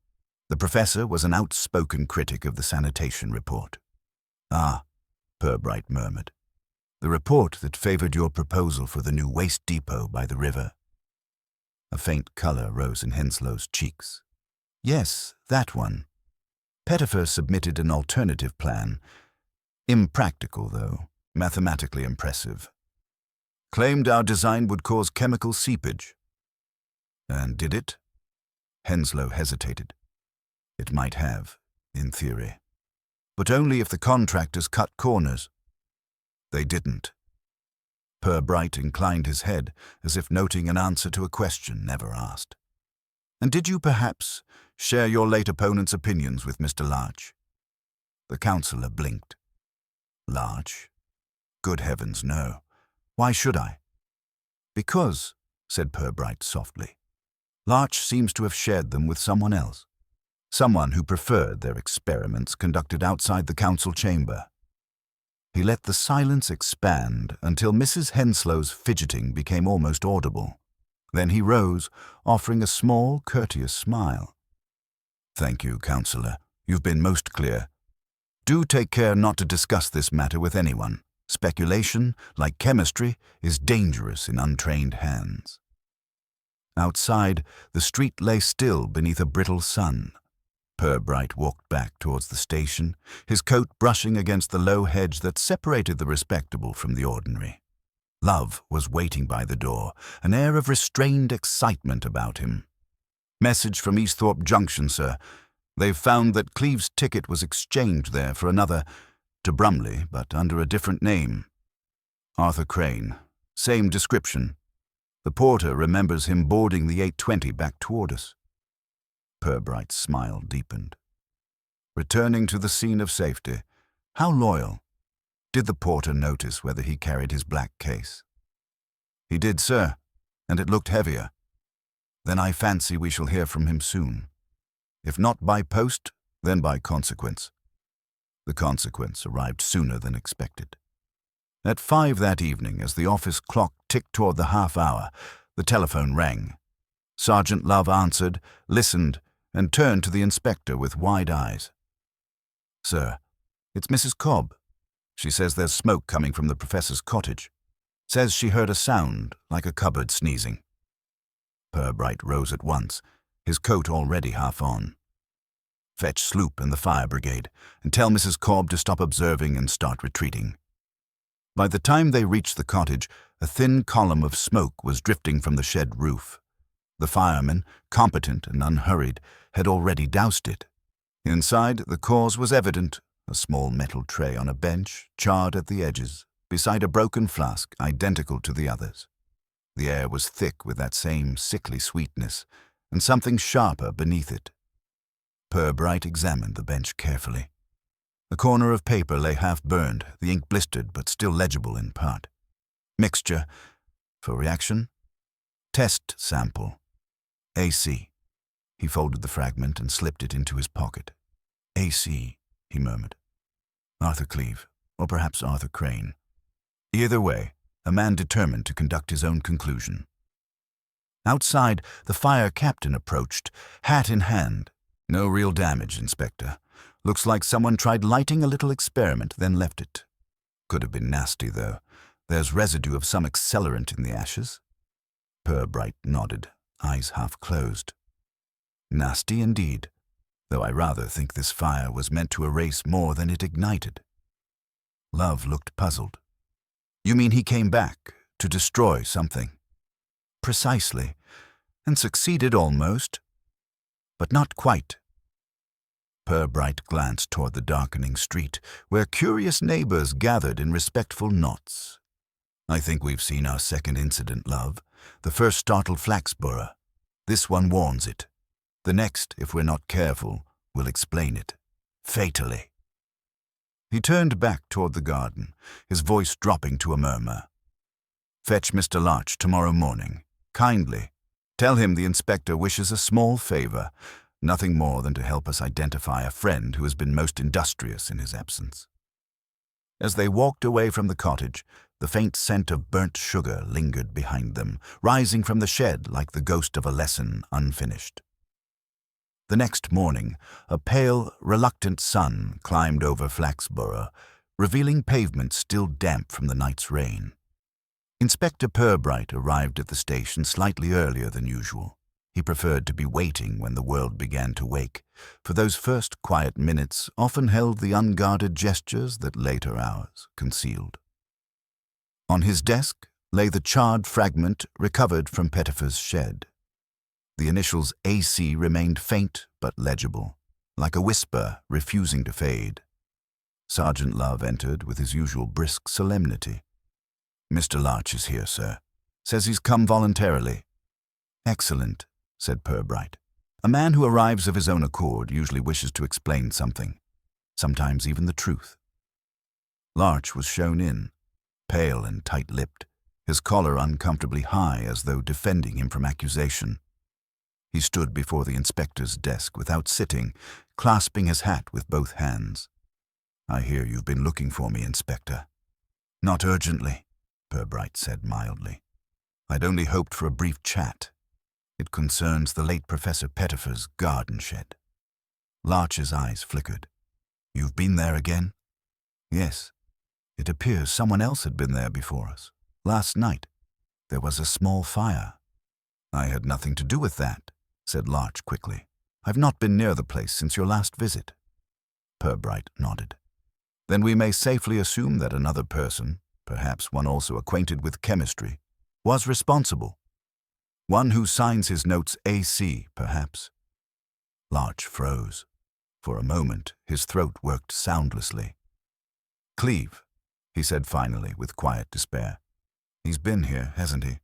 A: The professor was an outspoken critic of the sanitation report." "Ah," Purbright murmured. "The report that favoured your proposal for the new waste depot by the river." A faint colour rose in Henslow's cheeks. "Yes, that one. Pettifer submitted an alternative plan. Impractical, though, mathematically impressive. Claimed our design would cause chemical seepage." "And did it?" Henslow hesitated. "It might have, in theory. But only if the contractors cut corners. They didn't." Purbright inclined his head, as if noting an answer to a question never asked. "And did you perhaps share your late opponent's opinions with Mr. Larch?" The councillor blinked. "Larch? Good heavens, no. Why should I?" "Because," said Purbright softly, "Larch seems to have shared them with someone else. Someone who preferred their experiments conducted outside the council chamber." He let the silence expand until Mrs. Henslow's fidgeting became almost audible. Then he rose, offering a small, courteous smile. "Thank you, Counselor. You've been most clear. Do take care not to discuss this matter with anyone. Speculation, like chemistry, is dangerous in untrained hands." Outside, the street lay still beneath a brittle sun. Purbright walked back towards the station, his coat brushing against the low hedge that separated the respectable from the ordinary. Love was waiting by the door, an air of restrained excitement about him. "Message from Easthorpe Junction, sir. They've found that Cleve's ticket was exchanged there for another, to Brumley, but under a different name. Arthur Crane. Same description. The porter remembers him boarding the 8:20 back toward us." Purbright's smile deepened. Returning to the scene of safety. How loyal. Did the porter notice whether he carried his black case? "He did, sir, and it looked heavier. Then I fancy we shall hear from him soon. If not by post, then by consequence." The consequence arrived sooner than expected. At 5 that evening, as the office clock ticked toward the half-hour, the telephone rang. Sergeant Love answered, listened, and turned to the inspector with wide eyes. "Sir, it's Mrs. Cobb. She says there's smoke coming from the professor's cottage. Says she heard a sound like a cupboard sneezing." Purbright rose at once, his coat already half on. "Fetch Sloop and the fire brigade, and tell Mrs. Cobb to stop observing and start retreating." By the time they reached the cottage, a thin column of smoke was drifting from the shed roof. The firemen, competent and unhurried, had already doused it. Inside, the cause was evident: a small metal tray on a bench, charred at the edges, beside a broken flask identical to the others. The air was thick with that same sickly sweetness, and something sharper beneath it. Purbright examined the bench carefully. A corner of paper lay half-burned, the ink blistered but still legible in part. Mixture. For reaction? Test sample. AC. He folded the fragment and slipped it into his pocket. AC, he murmured. Arthur Cleve, or perhaps Arthur Crane. Either way, a man determined to conduct his own conclusion. Outside, the fire captain approached, hat in hand. "No real damage, Inspector. Looks like someone tried lighting a little experiment, then left it. Could have been nasty, though. There's residue of some accelerant in the ashes." Purbright nodded, eyes half closed. "Nasty indeed, though I rather think this fire was meant to erase more than it ignited." Love looked puzzled. "You mean he came back to destroy something?" "Precisely, and succeeded almost, but not quite." Purbright glanced toward the darkening street, where curious neighbors gathered in respectful knots. "I think we've seen our second incident, Love. The first startled Flaxborough. This one warns it. The next, if we're not careful, will explain it. Fatally." He turned back toward the garden, his voice dropping to a murmur. "Fetch Mr. Larch tomorrow morning. Kindly. Tell him the inspector wishes a small favor, nothing more than to help us identify a friend who has been most industrious in his absence." As they walked away from the cottage, the faint scent of burnt sugar lingered behind them, rising from the shed like the ghost of a lesson unfinished. The next morning, a pale, reluctant sun climbed over Flaxborough, revealing pavement still damp from the night's rain. Inspector Purbright arrived at the station slightly earlier than usual. He preferred to be waiting when the world began to wake, for those first quiet minutes often held the unguarded gestures that later hours concealed. On his desk lay the charred fragment recovered from Pettifer's shed. The initials AC remained faint but legible, like a whisper refusing to fade. Sergeant Love entered with his usual brisk solemnity. "Mr. Larch is here, sir. Says he's come voluntarily." "Excellent," said Purbright. "A man who arrives of his own accord usually wishes to explain something, sometimes even the truth." Larch was shown in, pale and tight-lipped, his collar uncomfortably high as though defending him from accusation. He stood before the inspector's desk without sitting, clasping his hat with both hands. I hear you've been looking for me, Inspector. Not urgently, Purbright said mildly. I'd only hoped for a brief chat. It concerns the late Professor Pettifer's garden shed. Larch's eyes flickered. You've been there again? Yes. It appears someone else had been there before us. Last night, there was a small fire. I had nothing to do with that, said Larch quickly. I've not been near the place since your last visit. Purbright nodded. Then we may safely assume that another person, perhaps one also acquainted with chemistry, was responsible. One who signs his notes AC, perhaps. Larch froze. For a moment, his throat worked soundlessly. Cleve, he said finally with quiet despair. He's been here, hasn't he?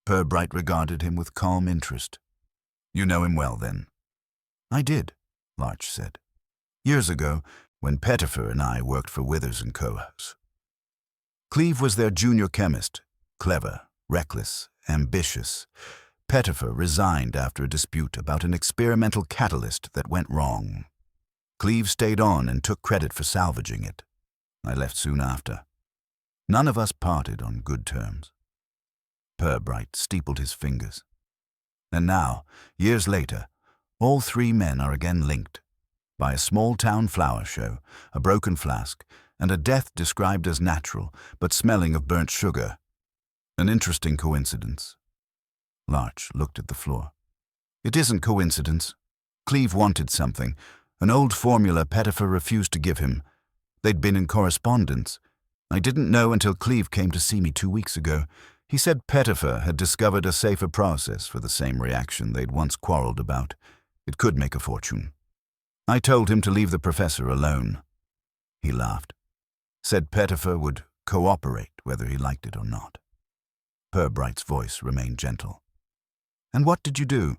A: Purbright regarded him with calm interest. You know him well, then? I did, Larch said. Years ago, when Pettifer and I worked for Withers & Co.'s. Cleve was their junior chemist, clever, reckless, ambitious. Pettifer resigned after a dispute about an experimental catalyst that went wrong. Cleve stayed on and took credit for salvaging it. I left soon after. None of us parted on good terms. Purbright steepled his fingers. And now, years later, all three men are again linked by a small-town flower show, a broken flask, and a death described as natural, but smelling of burnt sugar. An interesting coincidence. Larch looked at the floor. It isn't coincidence. Cleve wanted something, an old formula Pettifer refused to give him. They'd been in correspondence. I didn't know until Cleve came to see me 2 weeks ago. He said Pettifer had discovered a safer process for the same reaction they'd once quarreled about. It could make a fortune. I told him to leave the professor alone. He laughed. Said Pettifer would cooperate whether he liked it or not. Purbright's voice remained gentle. And what did you do?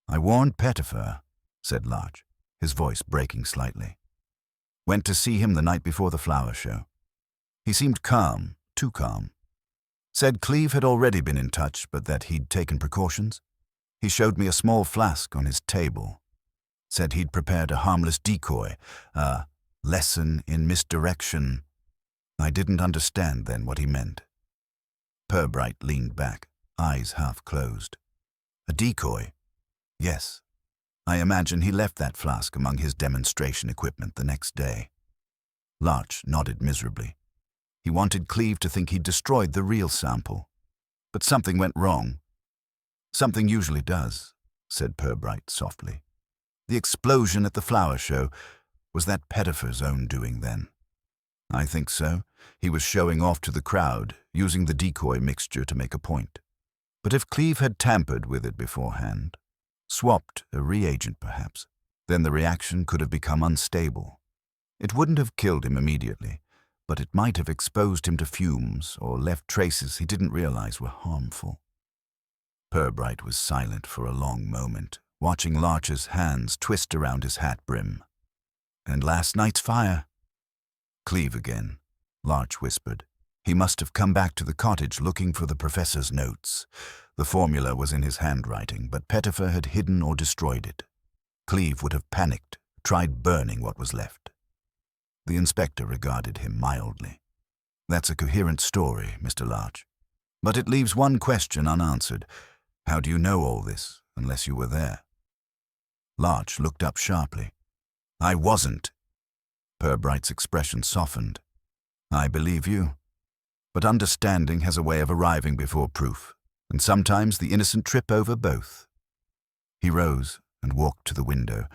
A: I warned Pettifer, said Larch, his voice breaking slightly. Went to see him the night before the flower show. He seemed calm, too calm. Said Cleve had already been in touch, but that he'd taken precautions. He showed me a small flask on his table. Said he'd prepared a harmless decoy, a lesson in misdirection. I didn't understand then what he meant. Purbright leaned back, eyes half closed. A decoy? Yes. I imagine he left that flask among his demonstration equipment the next day. Larch nodded miserably. He wanted Cleve to think he'd destroyed the real sample. But something went wrong. Something usually does, said Purbright softly. The explosion at the flower show, was that Pettifer's own doing then? I think so. He was showing off to the crowd, using the decoy mixture to make a point. But if Cleve had tampered with it beforehand, swapped a reagent perhaps, then the reaction could have become unstable. It wouldn't have killed him immediately, but it might have exposed him to fumes or left traces he didn't realize were harmful. Purbright was silent for a long moment, watching Larch's hands twist around his hat brim. And last night's fire? Cleve again, Larch whispered. He must have come back to the cottage looking for the professor's notes. The formula was in his handwriting, but Pettifer had hidden or destroyed it. Cleve would have panicked, tried burning what was left. The inspector regarded him mildly. That's a coherent story, Mr. Larch. But it leaves one question unanswered. How do you know all this, unless you were there? Larch looked up sharply. I wasn't. Purbright's expression softened. I believe you. But understanding has a way of arriving before proof, and sometimes the innocent trip over both. He rose and walked to the window,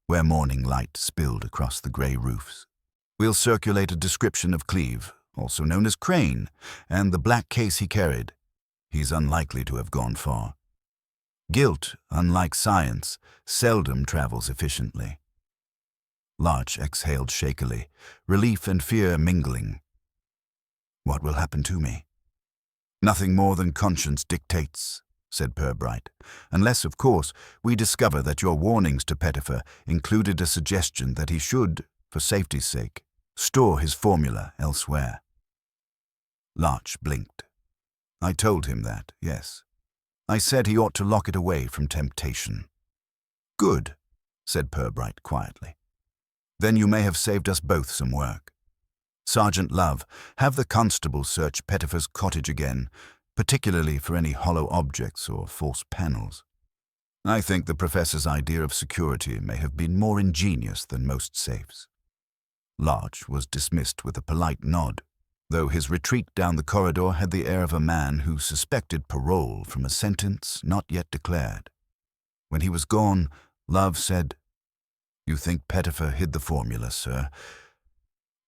A: where morning light spilled across the grey roofs. We'll circulate a description of Cleve, also known as Crane, and the black case he carried. He's unlikely to have gone far. Guilt, unlike science, seldom travels efficiently. Larch exhaled shakily, relief and fear mingling. What will happen to me? Nothing more than conscience dictates, said Purbright, unless, of course, we discover that your warnings to Pettifer included a suggestion that he should, for safety's sake, store his formula elsewhere. Larch blinked. I told him that, yes. I said he ought to lock it away from temptation. Good, said Purbright quietly. Then you may have saved us both some work. Sergeant Love, have the constable search Pettifer's cottage again, particularly for any hollow objects or false panels. I think the professor's idea of security may have been more ingenious than most safes." Lodge was dismissed with a polite nod, though his retreat down the corridor had the air of a man who suspected parole from a sentence not yet declared. When he was gone, Love said, "You think Pettifer hid the formula, sir?"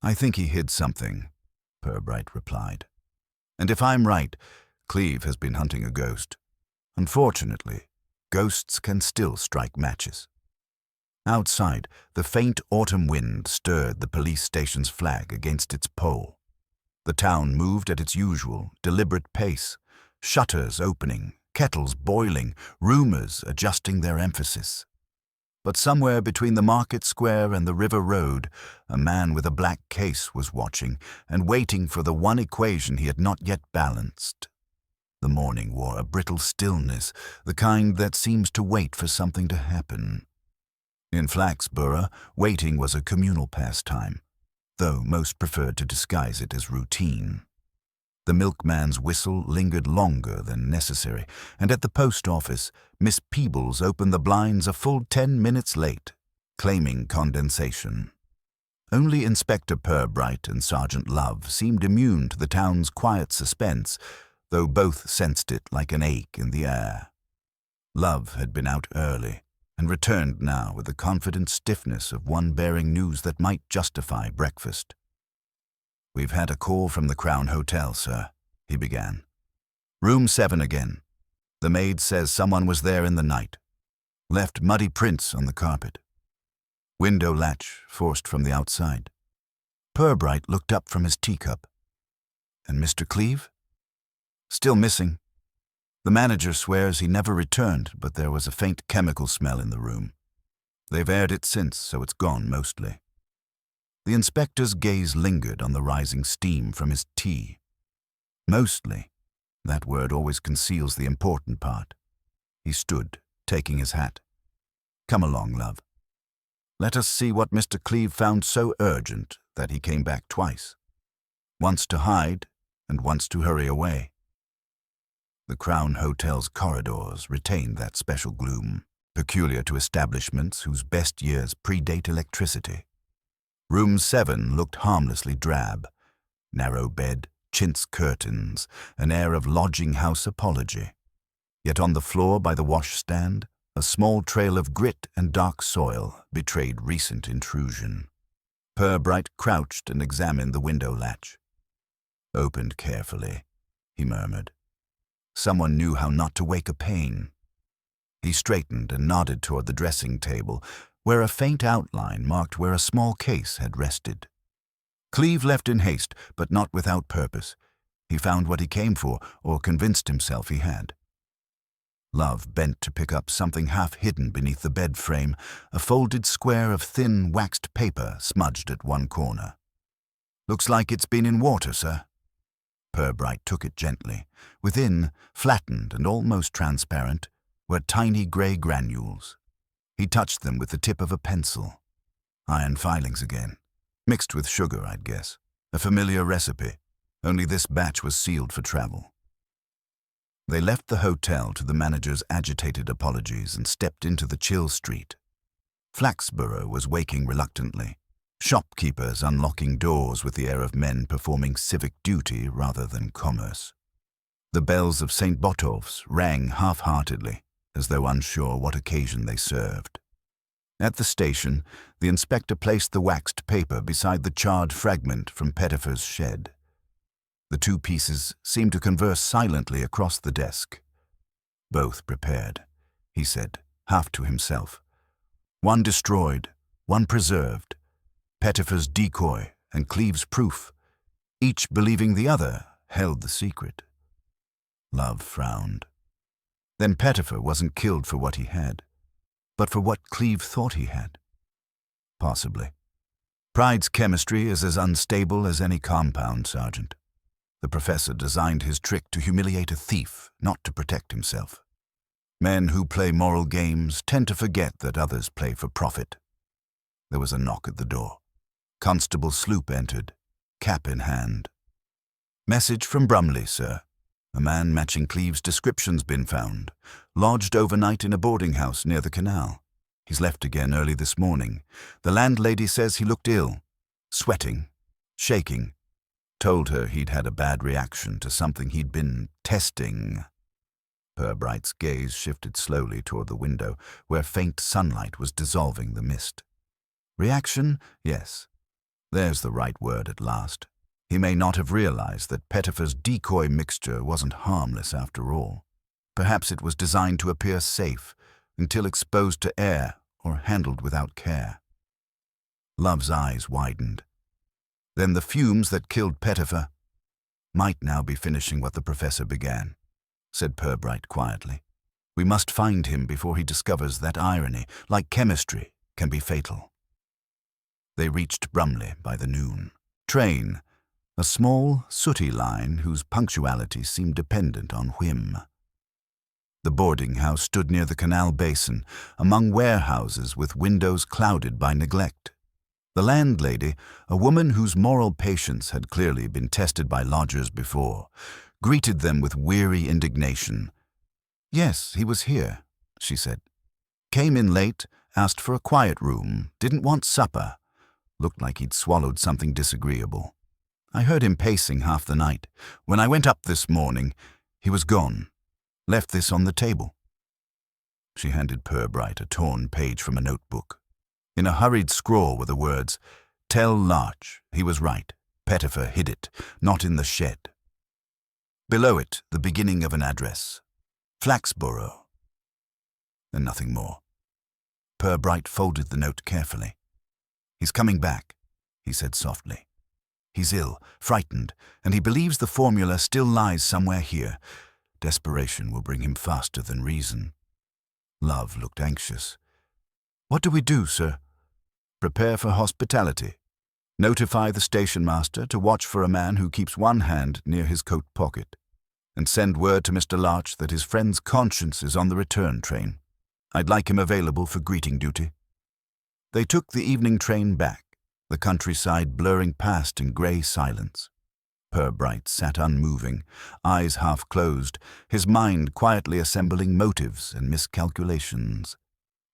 A: "I think he hid something," Purbright replied. "And if I'm right, Cleve has been hunting a ghost. Unfortunately, ghosts can still strike matches." Outside, the faint autumn wind stirred the police station's flag against its pole. The town moved at its usual, deliberate pace, shutters opening, kettles boiling, rumors adjusting their emphasis. But somewhere between the market square and the river road, a man with a black case was watching and waiting for the one equation he had not yet balanced. The morning wore a brittle stillness, the kind that seems to wait for something to happen. In Flaxborough, waiting was a communal pastime, though most preferred to disguise it as routine. The milkman's whistle lingered longer than necessary, and at the post office, Miss Peebles opened the blinds a full 10 minutes late, claiming condensation. Only Inspector Purbright and Sergeant Love seemed immune to the town's quiet suspense, though both sensed it like an ache in the air. Love had been out early, and returned now with the confident stiffness of one bearing news that might justify breakfast. "We've had a call from the Crown Hotel, sir," he began. "Room 7 again. The maid says someone was there in the night. Left muddy prints on the carpet. Window latch forced from the outside." Purbright looked up from his teacup. "And Mr. Cleve?" "Still missing. The manager swears he never returned, but there was a faint chemical smell in the room. They've aired it since, so it's gone mostly." The inspector's gaze lingered on the rising steam from his tea. Mostly. That word always conceals the important part. He stood, taking his hat. "Come along, Love. Let us see what Mr. Cleve found so urgent that he came back twice. Once to hide, and once to hurry away." The Crown Hotel's corridors retained that special gloom, peculiar to establishments whose best years predate electricity. Room 7 looked harmlessly drab. Narrow bed, chintz curtains, an air of lodging-house apology. Yet on the floor by the washstand, a small trail of grit and dark soil betrayed recent intrusion. Purbright crouched and examined the window latch. "Opened carefully," he murmured. Someone knew how not to wake a pain. He straightened and nodded toward the dressing table, where a faint outline marked where a small case had rested. Cleve left in haste, but not without purpose. He found what he came for, or convinced himself he had. Love bent to pick up something half hidden beneath the bed frame, a folded square of thin, waxed paper smudged at one corner. "Looks like it's been in water, sir." Purbright took it gently. Within, flattened and almost transparent, were tiny grey granules. He touched them with the tip of a pencil. Iron filings again. Mixed with sugar, I'd guess. A familiar recipe, only this batch was sealed for travel. They left the hotel to the manager's agitated apologies and stepped into the chill street. Flaxborough was waking reluctantly. Shopkeepers unlocking doors with the air of men performing civic duty rather than commerce. The bells of St. Botolph's rang half-heartedly, as though unsure what occasion they served. At the station, the inspector placed the waxed paper beside the charred fragment from Pettifer's shed. The two pieces seemed to converse silently across the desk. "Both prepared," he said, half to himself. "One destroyed, one preserved. Pettifer's decoy and Cleve's proof, each believing the other held the secret." Love frowned. Then Pettifer wasn't killed for what he had, but for what Cleve thought he had. Possibly. Pride's chemistry is as unstable as any compound, Sergeant. The professor designed his trick to humiliate a thief, not to protect himself. Men who play moral games tend to forget that others play for profit. There was a knock at the door. Constable Sloop entered, cap in hand. "Message from Brumley, sir. A man matching Cleve's description's been found, lodged overnight in a boarding house near the canal. He's left again early this morning. The landlady says he looked ill, sweating, shaking. Told her he'd had a bad reaction to something he'd been testing." Purbright's gaze shifted slowly toward the window, where faint sunlight was dissolving the mist. Reaction? Yes. There's the right word at last. He may not have realized that Pettifer's decoy mixture wasn't harmless after all. Perhaps it was designed to appear safe until exposed to air or handled without care. Love's eyes widened. Then the fumes that killed Pettifer might now be finishing what the professor began, said Purbright quietly. "We must find him before he discovers that irony, like chemistry, can be fatal." They reached Brumley by the noon train, a small, sooty line whose punctuality seemed dependent on whim. The boarding house stood near the canal basin, among warehouses with windows clouded by neglect. The landlady, a woman whose moral patience had clearly been tested by lodgers before, greeted them with weary indignation. "Yes, he was here," she said. "Came in late, asked for a quiet room, didn't want supper. Looked like he'd swallowed something disagreeable. I heard him pacing half the night. When I went up this morning, he was gone. Left this on the table." She handed Purbright a torn page from a notebook. In a hurried scrawl were the words, "Tell Larch he was right. Pettifer hid it, not in the shed." Below it, the beginning of an address. Flaxborough. And nothing more. Purbright folded the note carefully. "He's coming back," he said softly. "He's ill, frightened, and he believes the formula still lies somewhere here. Desperation will bring him faster than reason." Love looked anxious. "What do we do, sir?" "Prepare for hospitality. Notify the station master to watch for a man who keeps one hand near his coat pocket, and send word to Mr. Larch that his friend's conscience is on the return train. I'd like him available for greeting duty." They took the evening train back, the countryside blurring past in grey silence. Purbright sat unmoving, eyes half closed, his mind quietly assembling motives and miscalculations.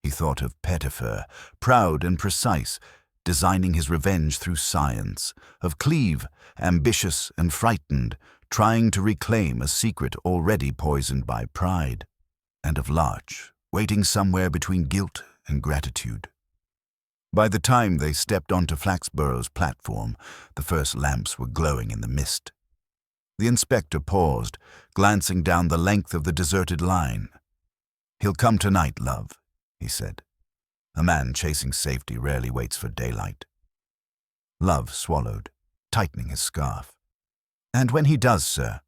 A: He thought of Pettifer, proud and precise, designing his revenge through science, of Cleve, ambitious and frightened, trying to reclaim a secret already poisoned by pride, and of Larch, waiting somewhere between guilt and gratitude. By the time they stepped onto Flaxborough's platform, the first lamps were glowing in the mist. The inspector paused, glancing down the length of the deserted line. "He'll come tonight, love," he said. "A man chasing safety rarely waits for daylight." Love swallowed, tightening his scarf. "And when he does, sir?"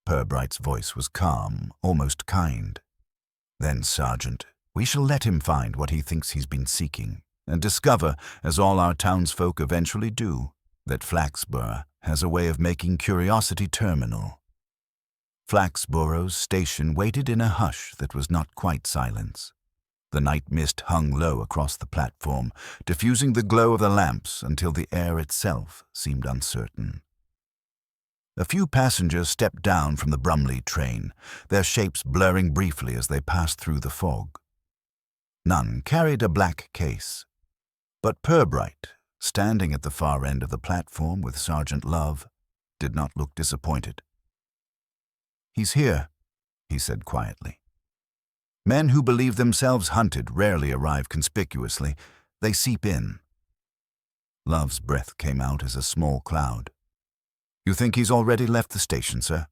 A: Purbright's voice was calm, almost kind. "Then, Sergeant, we shall let him find what he thinks he's been seeking, and discover, as all our townsfolk eventually do, that Flaxborough has a way of making curiosity terminal." Flaxborough's station waited in a hush that was not quite silence. The night mist hung low across the platform, diffusing the glow of the lamps until the air itself seemed uncertain. A few passengers stepped down from the Brumley train, their shapes blurring briefly as they passed through the fog. None carried a black case. But Purbright, standing at the far end of the platform with Sergeant Love, did not look disappointed. "He's here," he said quietly. Men who believe themselves hunted rarely arrive conspicuously. They seep in. Love's breath came out as a small cloud. "You think he's already left the station, sir?"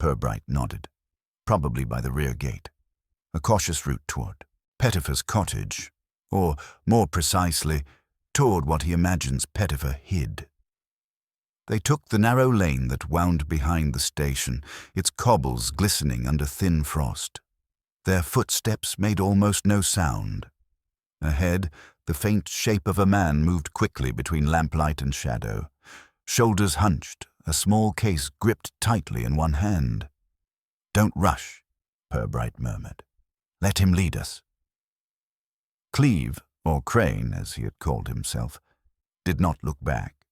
A: Purbright nodded. "Probably by the rear gate. A cautious route toward Pettifer's cottage, or, more precisely, toward what he imagines Pettifer hid." They took the narrow lane that wound behind the station, its cobbles glistening under thin frost. Their footsteps made almost no sound. Ahead, the faint shape of a man moved quickly between lamplight and shadow. Shoulders hunched, a small case gripped tightly in one hand. "Don't rush," Purbright murmured. "Let him lead us." Cleve, or Crane as he had called himself, did not look back.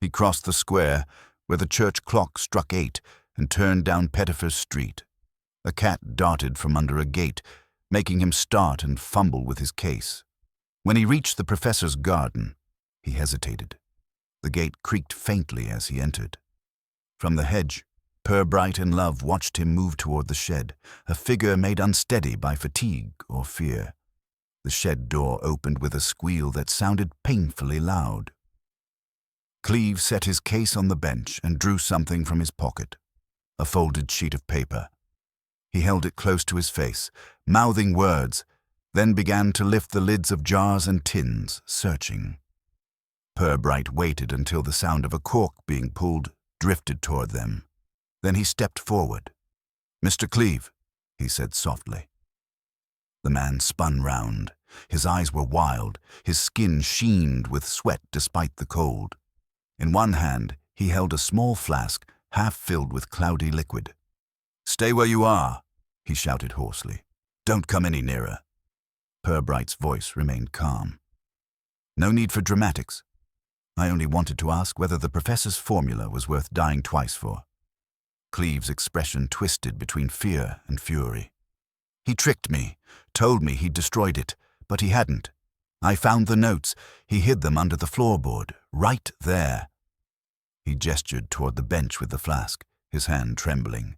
A: He crossed the square where the church clock struck 8 and turned down Pettifer's Street. A cat darted from under a gate, making him start and fumble with his case. When he reached the professor's garden, he hesitated. The gate creaked faintly as he entered. From the hedge, Purbright and Love watched him move toward the shed, a figure made unsteady by fatigue or fear. The shed door opened with a squeal that sounded painfully loud. Cleve set his case on the bench and drew something from his pocket, a folded sheet of paper. He held it close to his face, mouthing words, then began to lift the lids of jars and tins, searching. Purbright waited until the sound of a cork being pulled drifted toward them. Then he stepped forward. "Mr. Cleve," he said softly. The man spun round. His eyes were wild, his skin sheened with sweat despite the cold. In one hand, he held a small flask half filled with cloudy liquid. "Stay where you are," he shouted hoarsely. "Don't come any nearer." Purbright's voice remained calm. "No need for dramatics. I only wanted to ask whether the professor's formula was worth dying twice for." Cleve's expression twisted between fear and fury. "He tricked me, told me he'd destroyed it, but he hadn't. I found the notes. He hid them under the floorboard, right there." He gestured toward the bench with the flask, his hand trembling.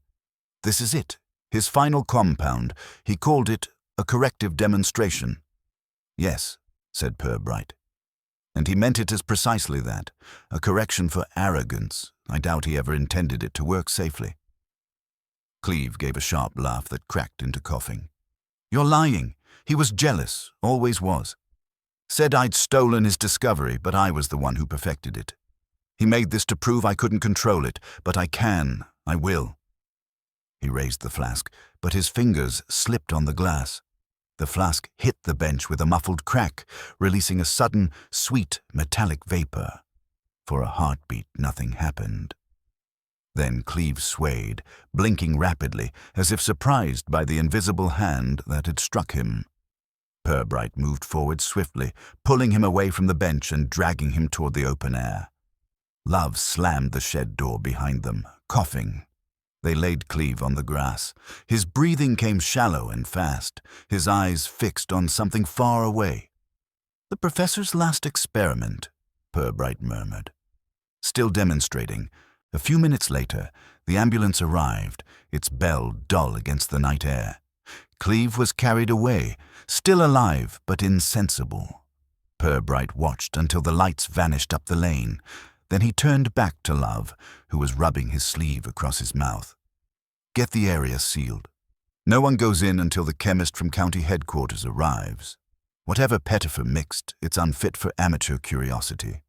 A: "This is it, his final compound. He called it a corrective demonstration." "Yes," said Purbright. "And he meant it as precisely that, a correction for arrogance. I doubt he ever intended it to work safely." Cleve gave a sharp laugh that cracked into coughing. "You're lying. He was jealous, always was. Said I'd stolen his discovery, but I was the one who perfected it. He made this to prove I couldn't control it, but I can, I will." He raised the flask, but his fingers slipped on the glass. The flask hit the bench with a muffled crack, releasing a sudden, sweet, metallic vapor. For a heartbeat, nothing happened. Then Cleve swayed, blinking rapidly, as if surprised by the invisible hand that had struck him. Purbright moved forward swiftly, pulling him away from the bench and dragging him toward the open air. Love slammed the shed door behind them, coughing. They laid Cleve on the grass. His breathing came shallow and fast, his eyes fixed on something far away. "The professor's last experiment," Purbright murmured. Still demonstrating, a few minutes later, the ambulance arrived, its bell dull against the night air. Cleve was carried away, still alive but insensible. Purbright watched until the lights vanished up the lane. Then he turned back to Love, who was rubbing his sleeve across his mouth. "Get the area sealed. No one goes in until the chemist from county headquarters arrives. Whatever Pettifer mixed, it's unfit for amateur curiosity."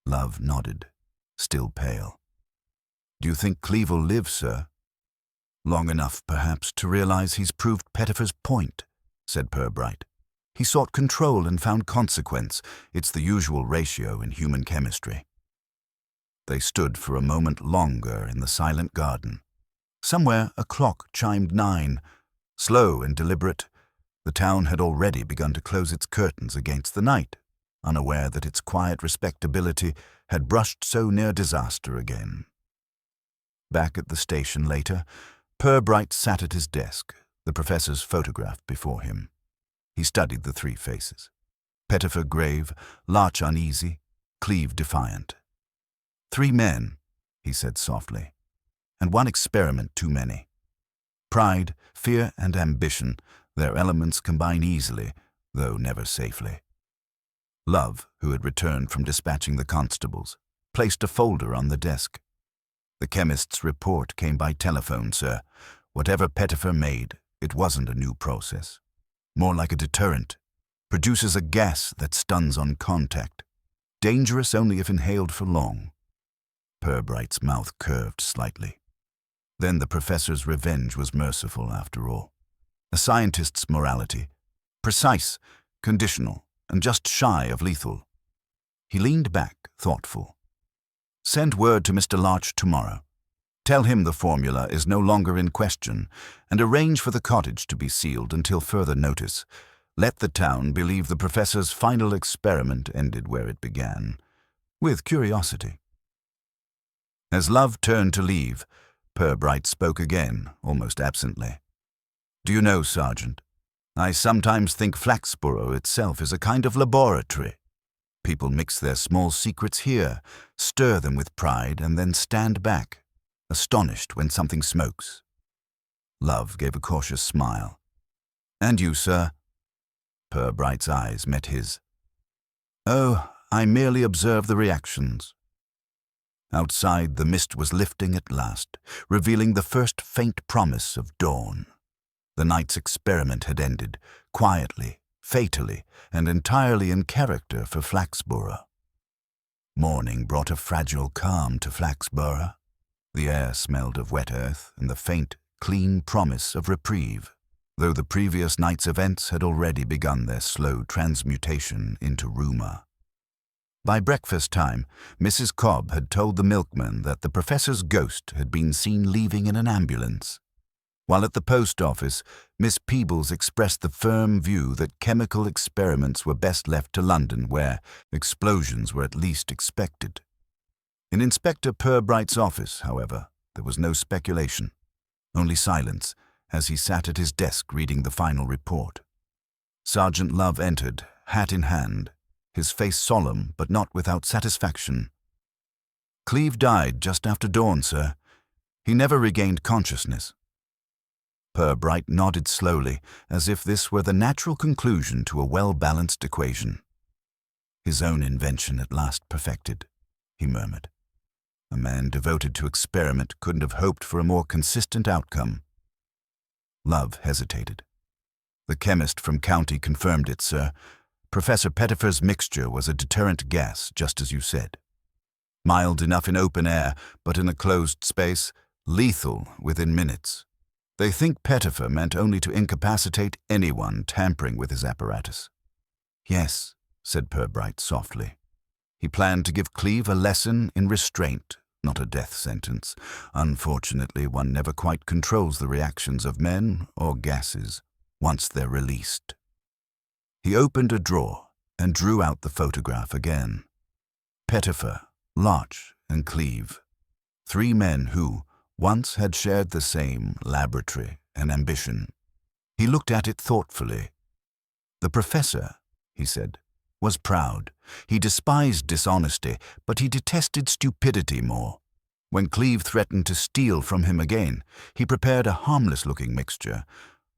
A: Love nodded, still pale. "Do you think Cleve will live, sir?" "Long enough, perhaps, to realize he's proved Pettifer's point," said Purbright. "He sought control and found consequence. It's the usual ratio in human chemistry." They stood for a moment longer in the silent garden. Somewhere a clock chimed 9. Slow and deliberate, the town had already begun to close its curtains against the night, unaware that its quiet respectability had brushed so near disaster again. Back at the station later, Purbright sat at his desk, the professor's photograph before him. He studied the 3 faces. Pettifer grave, Larch uneasy, Cleve defiant. 3 men, he said softly, and 1 experiment too many. Pride, fear, and ambition, their elements combine easily, though never safely. Love, who had returned from dispatching the constables, placed a folder on the desk. "The chemist's report came by telephone, sir. Whatever Pettifer made, it wasn't a new process. More like a deterrent. Produces a gas that stuns on contact. Dangerous only if inhaled for long." Purbright's mouth curved slightly. Then the professor's revenge was merciful after all. A scientist's morality. Precise, conditional, and just shy of lethal. He leaned back, thoughtful. "Send word to Mr. Larch tomorrow. Tell him the formula is no longer in question, and arrange for the cottage to be sealed until further notice. let the town believe the professor's final experiment ended where it began, with curiosity. As Love turned to leave, Purbright spoke again, almost absently. "Do you know, Sergeant, I sometimes think Flaxborough itself is a kind of laboratory. People mix their small secrets here, stir them with pride, and then stand back, astonished when something smokes." Love gave a cautious smile. "And you, sir?" Purbright's eyes met his. "Oh, I merely observe the reactions." Outside, the mist was lifting at last, revealing the first faint promise of dawn. The night's experiment had ended, quietly, fatally, and entirely in character for Flaxborough. Morning brought a fragile calm to Flaxborough. The air smelled of wet earth and the faint, clean promise of reprieve, though the previous night's events had already begun their slow transmutation into rumour. By breakfast time, Mrs. Cobb had told the milkman that the professor's ghost had been seen leaving in an ambulance, while at the post office, Miss Peebles expressed the firm view that chemical experiments were best left to London, where explosions were at least expected. In Inspector Purbright's office, however, there was no speculation, only silence, as he sat at his desk reading the final report. Sergeant Love entered, hat in hand, his face solemn but not without satisfaction. "Cleve died just after dawn, sir. He never regained consciousness." Purbright nodded slowly, as if this were the natural conclusion to a well-balanced equation. "His own invention at last perfected," he murmured. "A man devoted to experiment couldn't have hoped for a more consistent outcome." Love hesitated. "The chemist from County confirmed it, sir. Professor Pettifer's mixture was a deterrent gas, just as you said. Mild enough in open air, but in a closed space, lethal within minutes. They think Pettifer meant only to incapacitate anyone tampering with his apparatus." "Yes," said Purbright softly. "He planned to give Cleve a lesson in restraint, not a death sentence. Unfortunately, one never quite controls the reactions of men or gases once they're released." He opened a drawer and drew out the photograph again. Pettifer, Lodge, and Cleve. 3 men who once had shared the same laboratory and ambition. He looked at it thoughtfully. "The professor," he said, "was proud. He despised dishonesty, but he detested stupidity more. When Cleve threatened to steal from him again, he prepared a harmless-looking mixture,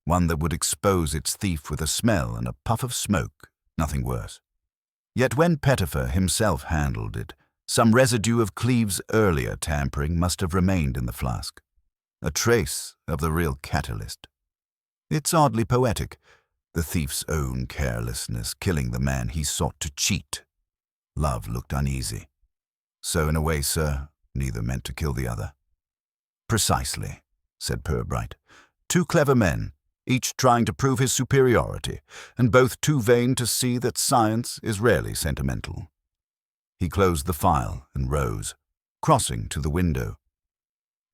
A: one that would expose its thief with a smell and a puff of smoke, nothing worse. Yet when Pettifer himself handled it, some residue of Cleve's earlier tampering must have remained in the flask, a trace of the real catalyst. It's oddly poetic, the thief's own carelessness killing the man he sought to cheat." Love looked uneasy. "So in a way, sir, neither meant to kill the other." "Precisely," said Purbright. "Two clever men, each trying to prove his superiority, and both too vain to see that science is rarely sentimental." He closed the file and rose, crossing to the window.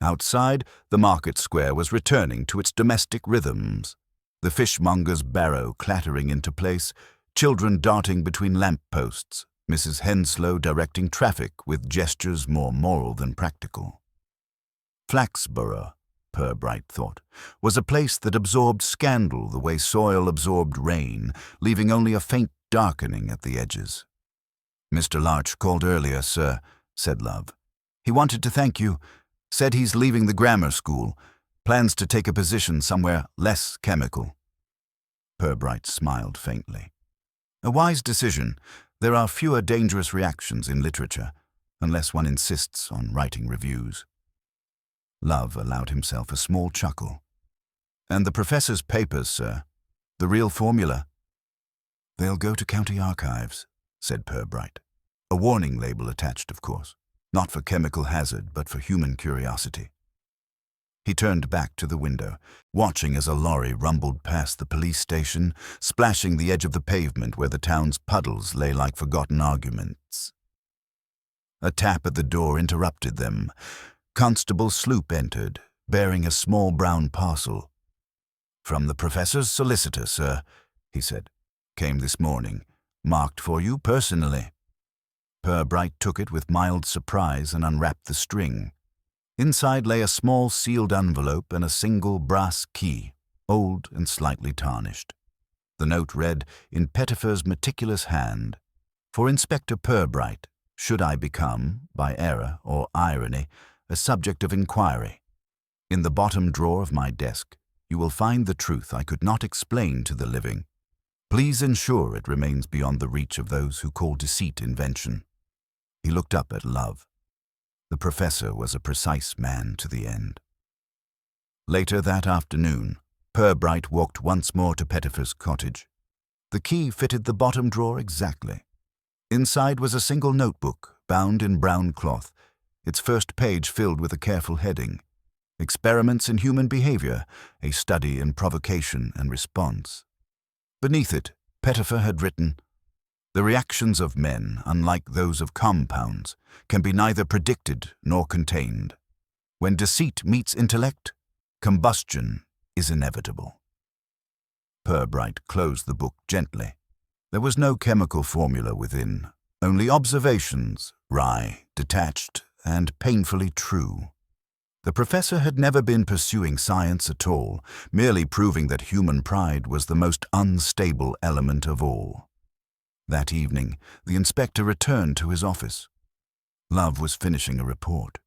A: Outside, the market square was returning to its domestic rhythms, the fishmonger's barrow clattering into place, children darting between lamp-posts, Mrs. Henslow directing traffic with gestures more moral than practical. Flaxborough, Purbright thought, was a place that absorbed scandal the way soil absorbed rain, leaving only a faint darkening at the edges. "Mr. Larch called earlier, sir," said Love. "He wanted to thank you. Said he's leaving the grammar school. Plans to take a position somewhere less chemical." Purbright smiled faintly. "A wise decision. There are fewer dangerous reactions in literature, unless one insists on writing reviews." Love allowed himself a small chuckle. "And the professor's papers, sir? The real formula?" "They'll go to county archives," said Purbright. "A warning label attached, of course. Not for chemical hazard, but for human curiosity." He turned back to the window, watching as a lorry rumbled past the police station, splashing the edge of the pavement where the town's puddles lay like forgotten arguments. A tap at the door interrupted them. Constable Sloop entered, bearing a small brown parcel. "From the professor's solicitor, sir. he said. "Came this morning. Marked for you personally." Purbright took it with mild surprise and unwrapped the string. Inside lay a small sealed envelope and a single brass key, old and slightly tarnished. The note read, in Pettifer's meticulous hand, "For Inspector Purbright, should I become, by error or irony, a subject of inquiry. In the bottom drawer of my desk, you will find the truth I could not explain to the living. Please ensure it remains beyond the reach of those who call deceit invention." He looked up at Love. The professor was a precise man to the end. Later that afternoon, Purbright walked once more to Pettifer's cottage. The key fitted the bottom drawer exactly. Inside was a single notebook, bound in brown cloth, its first page filled with a careful heading, "Experiments in Human Behavior, a Study in Provocation and Response." Beneath it, Pettifer had written, "The reactions of men, unlike those of compounds, can be neither predicted nor contained. When deceit meets intellect, combustion is inevitable." Purbright closed the book gently. There was no chemical formula within, only observations, wry, detached, and painfully true. The professor had never been pursuing science at all, merely proving that human pride was the most unstable element of all. That evening, the inspector returned to his office. Love was finishing a report,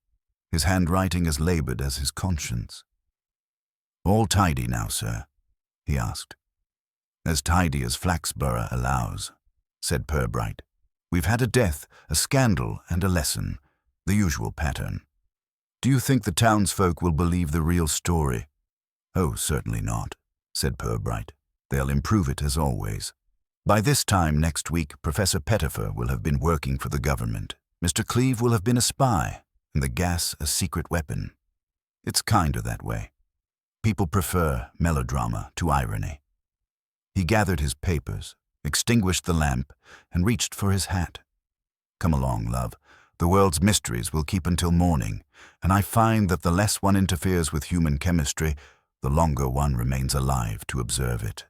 A: his handwriting as labored as his conscience. "All tidy now, sir?" he asked. "As tidy as Flaxborough allows," said Purbright. "We've had a death, a scandal, and a lesson, the usual pattern. Do you think the townsfolk will believe the real story?" "Oh, certainly not," said Purbright. "They'll improve it as always. By this time next week, Professor Pettifer will have been working for the government. Mr. Cleeve will have been a spy, and the gas a secret weapon. It's kinder that way. People prefer melodrama to irony." He gathered his papers, extinguished the lamp, and reached for his hat. "Come along, Love. The world's mysteries will keep until morning, and I find that the less one interferes with human chemistry, the longer one remains alive to observe it."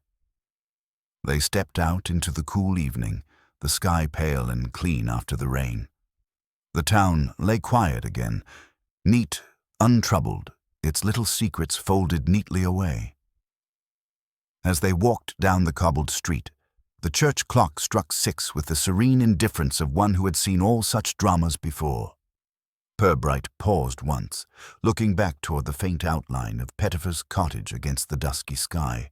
A: They stepped out into the cool evening, the sky pale and clean after the rain. The town lay quiet again, neat, untroubled, its little secrets folded neatly away. As they walked down the cobbled street, the church clock struck 6 with the serene indifference of one who had seen all such dramas before. Purbright paused once, looking back toward the faint outline of Pettifer's cottage against the dusky sky.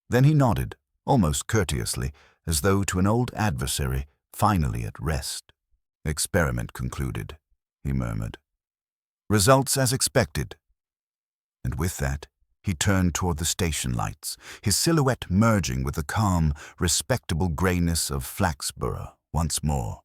A: Then he nodded, almost courteously, as though to an old adversary finally at rest. "Experiment concluded," he murmured. "Results as expected." And with that, he turned toward the station lights, his silhouette merging with the calm, respectable grayness of Flaxborough once more.